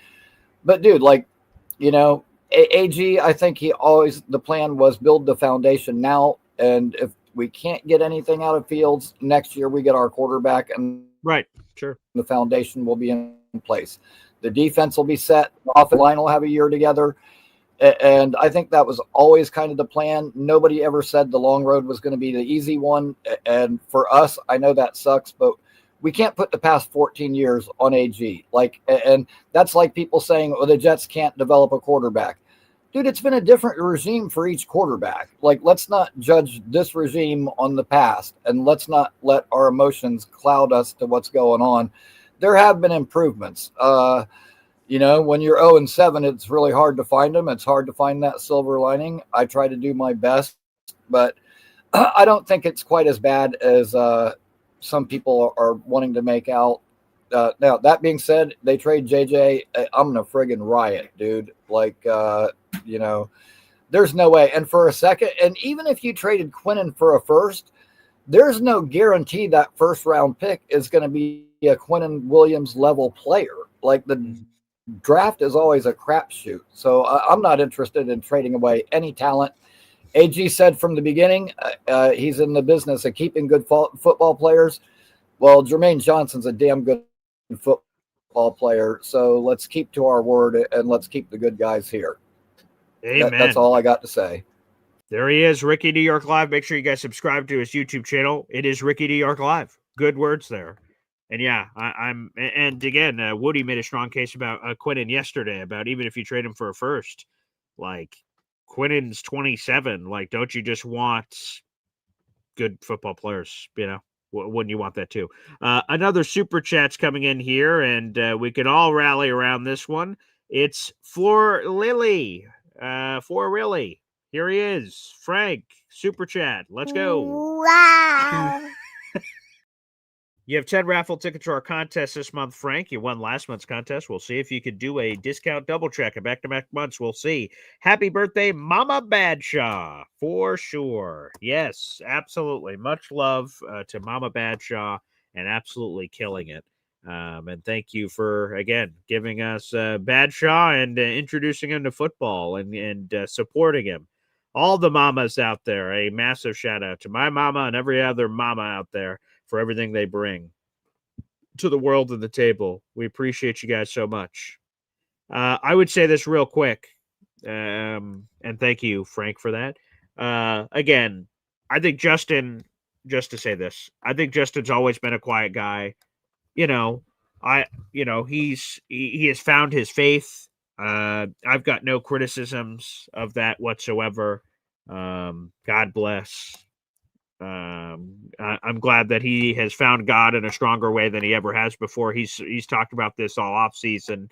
But dude, like, you know, AG, I think the plan was build the foundation now. And if we can't get anything out of Fields next year, we get our quarterback, and right, sure, the foundation will be in place. The defense will be set. The offensive line will have a year together. And I think that was always kind of the plan. Nobody ever said the long road was going to be the easy one. And for us, I know that sucks, but we can't put the past 14 years on AG. Like, and that's like people saying, oh, the Jets can't develop a quarterback. Dude, it's been a different regime for each quarterback. Like, let's not judge this regime on the past, and let's not let our emotions cloud us to what's going on. There have been improvements. You know, when you're 0-7, it's really hard to find them. It's hard to find that silver lining. I try to do my best, but I don't think it's quite as bad as some people are wanting to make out. Now, that being said, they trade JJ. I'm going to friggin' riot, dude. Like, you know, there's no way. And for a second, and even if you traded Quinnen for a first, there's no guarantee that first round pick is going to be a Quinnen Williams level player. Like, the draft is always a crapshoot. So I'm not interested in trading away any talent. AG said from the beginning, he's in the business of keeping good football players. Well, Jermaine Johnson's a damn good football player. So let's keep to our word and let's keep the good guys here. Amen. That's all I got to say. There he is, Ricky New York Live. Make sure you guys subscribe to his YouTube channel. It is Ricky New York Live. Good words there. And yeah, I'm and again, Woody made a strong case about Quinnen yesterday, about even if you trade him for a first, like Quinnen's 27. Like, don't you just want good football players? You know, wouldn't you want that too? Another super chat's coming in here, and we can all rally around this one. It's For Lily. For Really. Here he is, Frank. Super chat. Let's go. Wow. You have 10 raffle tickets to our contest this month, Frank. You won last month's contest. We'll see if you could do a discount double check in back-to-back months. We'll see. Happy birthday, Mama Badshaw, for sure. Yes, absolutely. Much love to Mama Badshaw, and absolutely killing it. And thank you for, again, giving us Badshaw and introducing him to football and supporting him. All the mamas out there, a massive shout out to my mama and every other mama out there for everything they bring to the world and the table. We appreciate you guys so much. I would say this real quick, and thank you, Frank, for that. Again, I think Justin, just to say this, I think Justin's always been a quiet guy. You know, he has found his faith. I've got no criticisms of that whatsoever. God bless. I'm glad that he has found God in a stronger way than he ever has before. He's talked about this all off season,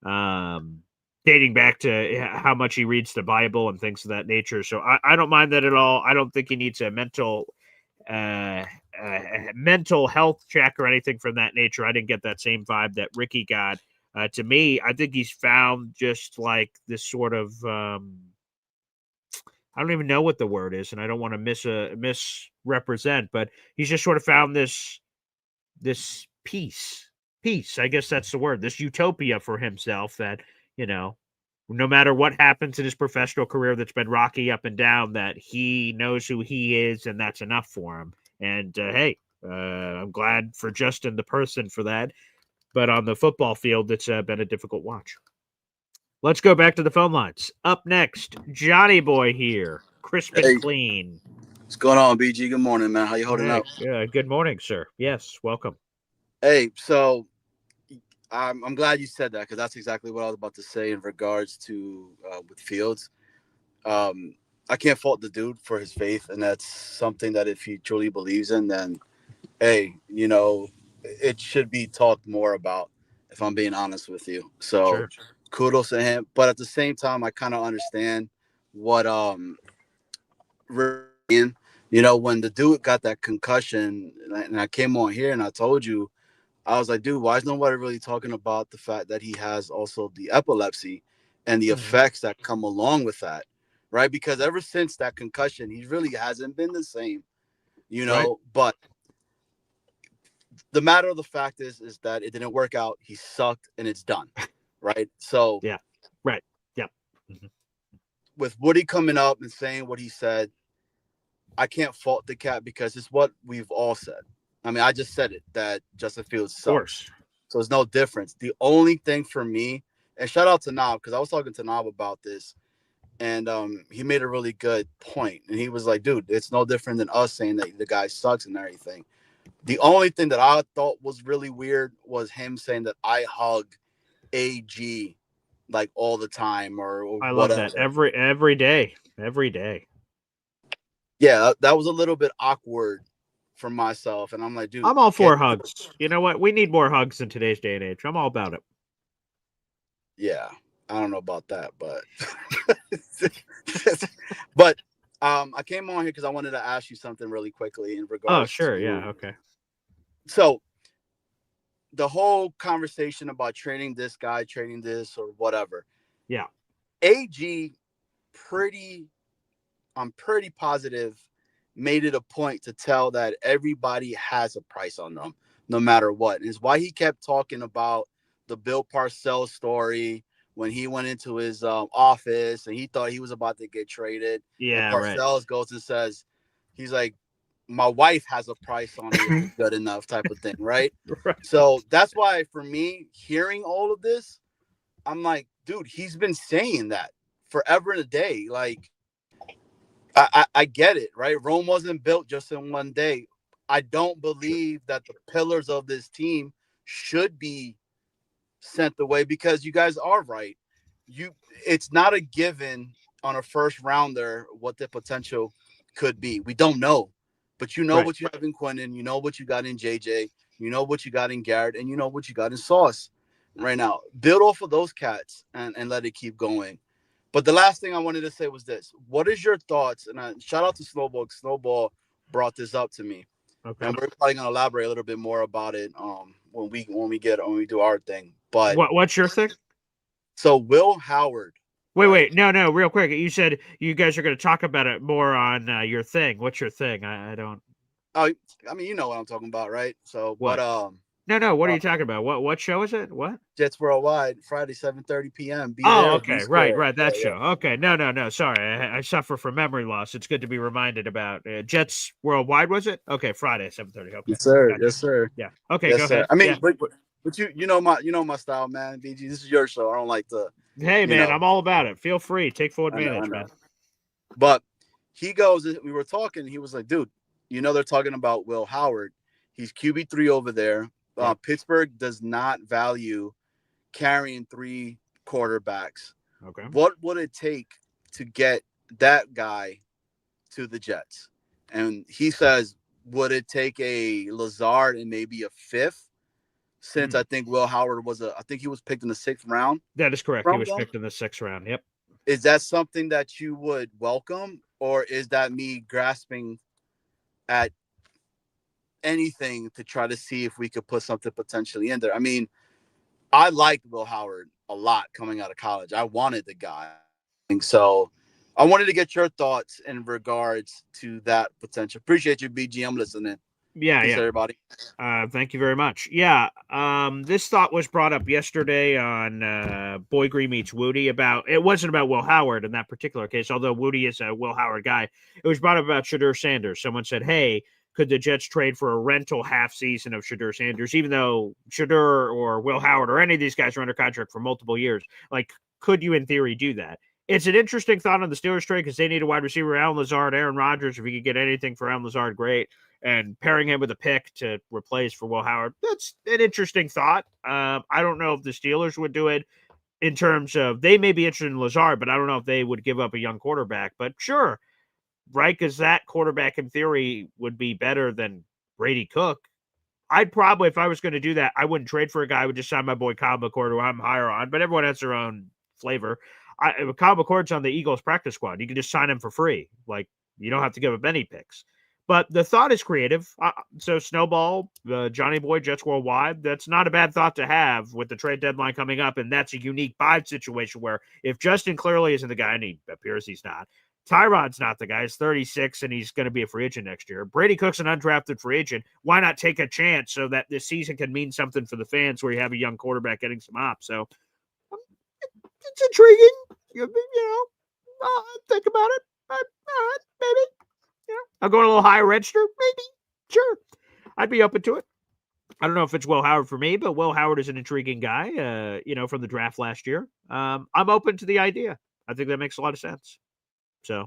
dating back to how much he reads the Bible and things of that nature. So I don't mind that at all. I don't think he needs a mental health check or anything from that nature. I didn't get that same vibe that Ricky got. To me, I think he's found just like this sort of I don't even know what the word is, and I don't want to misrepresent, but he's just sort of found this peace. I guess that's the word. This utopia for himself that, you know, no matter what happens in his professional career that's been rocky up and down, that he knows who he is, and that's enough for him. And hey, I'm glad for Justin the person for that. But on the football field, it's been a difficult watch. Let's go back to the phone lines. Up next, Johnny Boy here, crisp and clean. What's going on, BG? Good morning, man. How you holding up? Good morning, sir. Yes, welcome. Hey, so I'm glad you said that, because that's exactly what I was about to say in regards to with Fields. I I can't fault the dude for his faith, and that's something that if he truly believes in, then hey, it should be talked more about. If I'm being honest with you, so Sure. kudos to him. But at the same time, I kind of understand what when the dude got that concussion, and I came on here and I told you, I was like, dude, why is nobody really talking about the fact that he has also the epilepsy and the effects that come along with that, right? Because ever since that concussion, he really hasn't been the same, Right. But the matter of the fact is that it didn't work out. He sucked, and it's done, right? So Yeah. Right. Yep. with Woody coming up and saying what he said, I can't fault the cat because it's what we've all said. I mean, I just said it that Justin Fields Of sucks. course. So there's no difference. The only thing for me, and shout out to Nob, because I was talking to Nob about this, and he made a really good point. And he was like, dude, it's no different than us saying that the guy sucks and everything. The only thing that I thought was really weird was him saying that I hug AG like all the time or I love that whatever. every day. Every day. Yeah, that was a little bit awkward for myself. And I'm like, dude, I'm all get for hugs. You know what? We need more hugs in today's day and age. I'm all about it. yeah, I don't know about that, but but I came on here because I wanted to ask you something really quickly in Oh, regards sure. to Yeah. Okay. so the whole conversation about trading this guy, trading this or whatever. Yeah. AG pretty I'm pretty positive made it a point to tell that everybody has a price on them no matter what. And it's why he kept talking about the Bill Parcells story when he went into his office and he thought he was about to get traded. And Yeah. Right. Parcells goes and says, he's like, my wife has a price on me if it's good enough type of thing, right? Right. So that's why for me, hearing all of this, I'm like, dude, he's been saying that forever and a day. Like, I get it, right? Rome wasn't built just in one day. I don't believe that the pillars of this team should be sent away because you guys are right. It's not a given on a first rounder what the potential could be. We don't know, but you know Right. what you have in Quentin, you know what you got in JJ, you know what you got in Garrett, and you know what you got in Sauce right now. Build off of those cats and let it keep going. But the last thing I wanted to say was this: what is your thoughts? And shout out to Snowball. Snowball brought this up to me, Okay. and we're probably gonna elaborate a little bit more about it when we do our thing. But What's your thing? so Will Howard, Wait, right? wait, no, real quick. You said you guys are going to talk about it more on your thing. What's your thing? I don't. Oh, I mean, you know what I'm talking about, right? So, but What? No. What are uh, you talking about? What show is it? What? Jets Worldwide, Friday 7:30 p.m. Be Oh, there or be okay, right, square. that Yeah, show. Okay, no. Sorry, I suffer from memory loss. It's good to be reminded about Jets Worldwide. Was it? Okay, Friday 7:30. Okay, yes, sir. gotcha. Yes, sir. Yeah. Okay, go Yes, sir. ahead. I mean, Yeah. but you know my style, man. BG, this is your show. I don't like to, Hey, you man, know. I'm all about it. Feel free, take full I know, advantage, I know. man. But he goes, we were talking. He was like, dude, they're talking about Will Howard. He's QB3 over there. Yeah. Pittsburgh does not value carrying three quarterbacks. Okay. What would it take to get that guy to the Jets? And he says, would it take a Lazard and maybe a fifth? Since I think Will Howard I think he was picked in the 6th round That is correct. He from was them. picked in the 6th round. Yep. Is that something that you would welcome, or is that me grasping at anything to try to see if we could put something potentially in there? I mean, I liked Will Howard a lot coming out of college. I wanted the guy. So I wanted to get your thoughts in regards to that potential. Appreciate you, BG. I'm listening. Yeah, Peace, yeah. everybody. Thank you very much. Yeah, this thought was brought up yesterday on Boy Green Meets Woody about it wasn't about Will Howard in that particular case, although Woody is a Will Howard guy. It was brought up about Shadur Sanders. Someone said, hey, could the Jets trade for a rental half season of Shadur Sanders, even though Shadur or Will Howard or any of these guys are under contract for multiple years? Like, could you in theory do that? It's an interesting thought on the Steelers trade because they need a wide receiver, Alan Lazard, Aaron Rodgers. If you could get anything for Alan Lazard, great. And pairing him with a pick to replace for Will Howard, that's an interesting thought. I don't know if the Steelers would do it. in terms of they may be interested in Lazard, but I don't know if they would give up a young quarterback. But sure, right? Because that quarterback in theory would be better than Brady Cook. I'd probably, if I was going to do that, I wouldn't trade for a guy. I would just sign my boy Kyle McCord, who I'm higher on, but everyone has their own flavor. Kyle McCord's on the Eagles practice squad. You can just sign him for free. Like, you don't have to give up any picks. But the thought is creative. So Snowball, Johnny Boy, Jets Worldwide, that's not a bad thought to have with the trade deadline coming up. And that's a unique vibe situation where if Justin clearly isn't the guy, and he appears he's not, Tyrod's not the guy. He's 36 and he's going to be a free agent next year. Brady Cook's an undrafted free agent. Why not take a chance so that this season can mean something for the fans where you have a young quarterback getting some ops? So it's intriguing. You know, think about it. All right, maybe. I'll go a little higher register. Maybe. Sure. I'd be open to it. I don't know if it's Will Howard for me, but Will Howard is an intriguing guy, from the draft last year. I'm open to the idea. I think that makes a lot of sense. So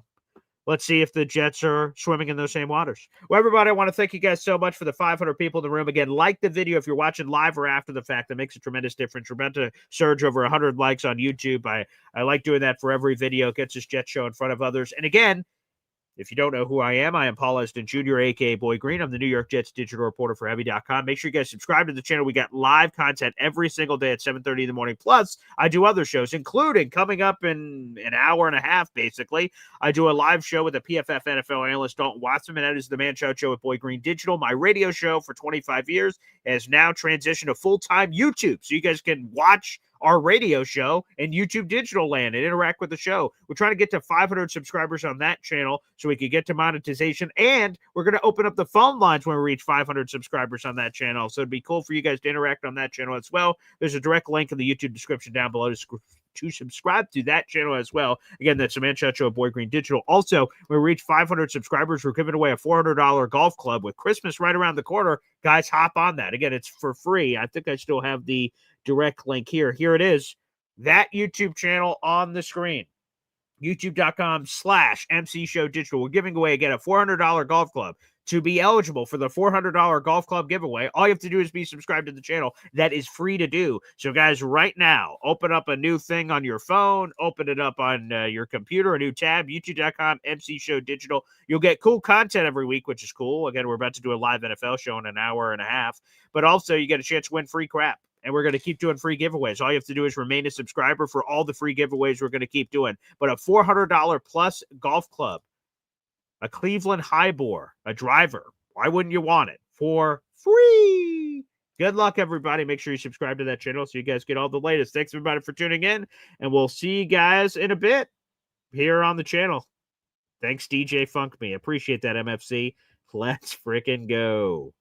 let's see if the Jets are swimming in those same waters. Well, everybody, I want to thank you guys so much for the 500 people in the room. Again, like the video if you're watching live or after the fact. That makes a tremendous difference. We're about to surge over 100 likes on YouTube. I like doing that for every video. It gets this Jet show in front of others. And again, if you don't know who I am Paul Eston Jr., a.k.a. Boy Green. I'm the New York Jets digital reporter for Heavy.com. Make sure you guys subscribe to the channel. We got live content every single day at 7:30 in the morning. Plus, I do other shows, including coming up in an hour and a half, basically. I do a live show with a PFF NFL analyst, Dalton Watson, and that is the Man Child Show with Boy Green Digital. My radio show for 25 years has now transitioned to full-time YouTube, so you guys can watch our radio show and YouTube digital land and interact with the show. We're trying to get to 500 subscribers on that channel so we can get to monetization, and we're going to open up the phone lines when we reach 500 subscribers on that channel. So it'd be cool for you guys to interact on that channel as well. There's a direct link in the YouTube description down below to subscribe to that channel as well. Again, that's the Man Child Show of Boy Green Digital. Also, when we reach 500 subscribers, we're giving away a $400 golf club with Christmas right around the corner. Guys, hop on that. Again, it's for free. I think I still have the direct link here. Here it is. That YouTube channel on the screen. YouTube.com/MC Show Digital. We're giving away, again, a $400 golf club. To be eligible for the $400 golf club giveaway, all you have to do is be subscribed to the channel. That is free to do. So, guys, right now, open up a new thing on your phone. Open it up on your computer, a new tab, YouTube.com/MC Show Digital. You'll get cool content every week, which is cool. Again, we're about to do a live NFL show in an hour and a half. But also, you get a chance to win free crap. And we're going to keep doing free giveaways. All you have to do is remain a subscriber for all the free giveaways we're going to keep doing. But a $400 plus golf club, a Cleveland Highbore, a driver. Why wouldn't you want it? For free. Good luck, everybody. Make sure you subscribe to that channel so you guys get all the latest. Thanks, everybody, for tuning in. And we'll see you guys in a bit here on the channel. Thanks, DJ Funk Me. Appreciate that, MFC. Let's frickin' go.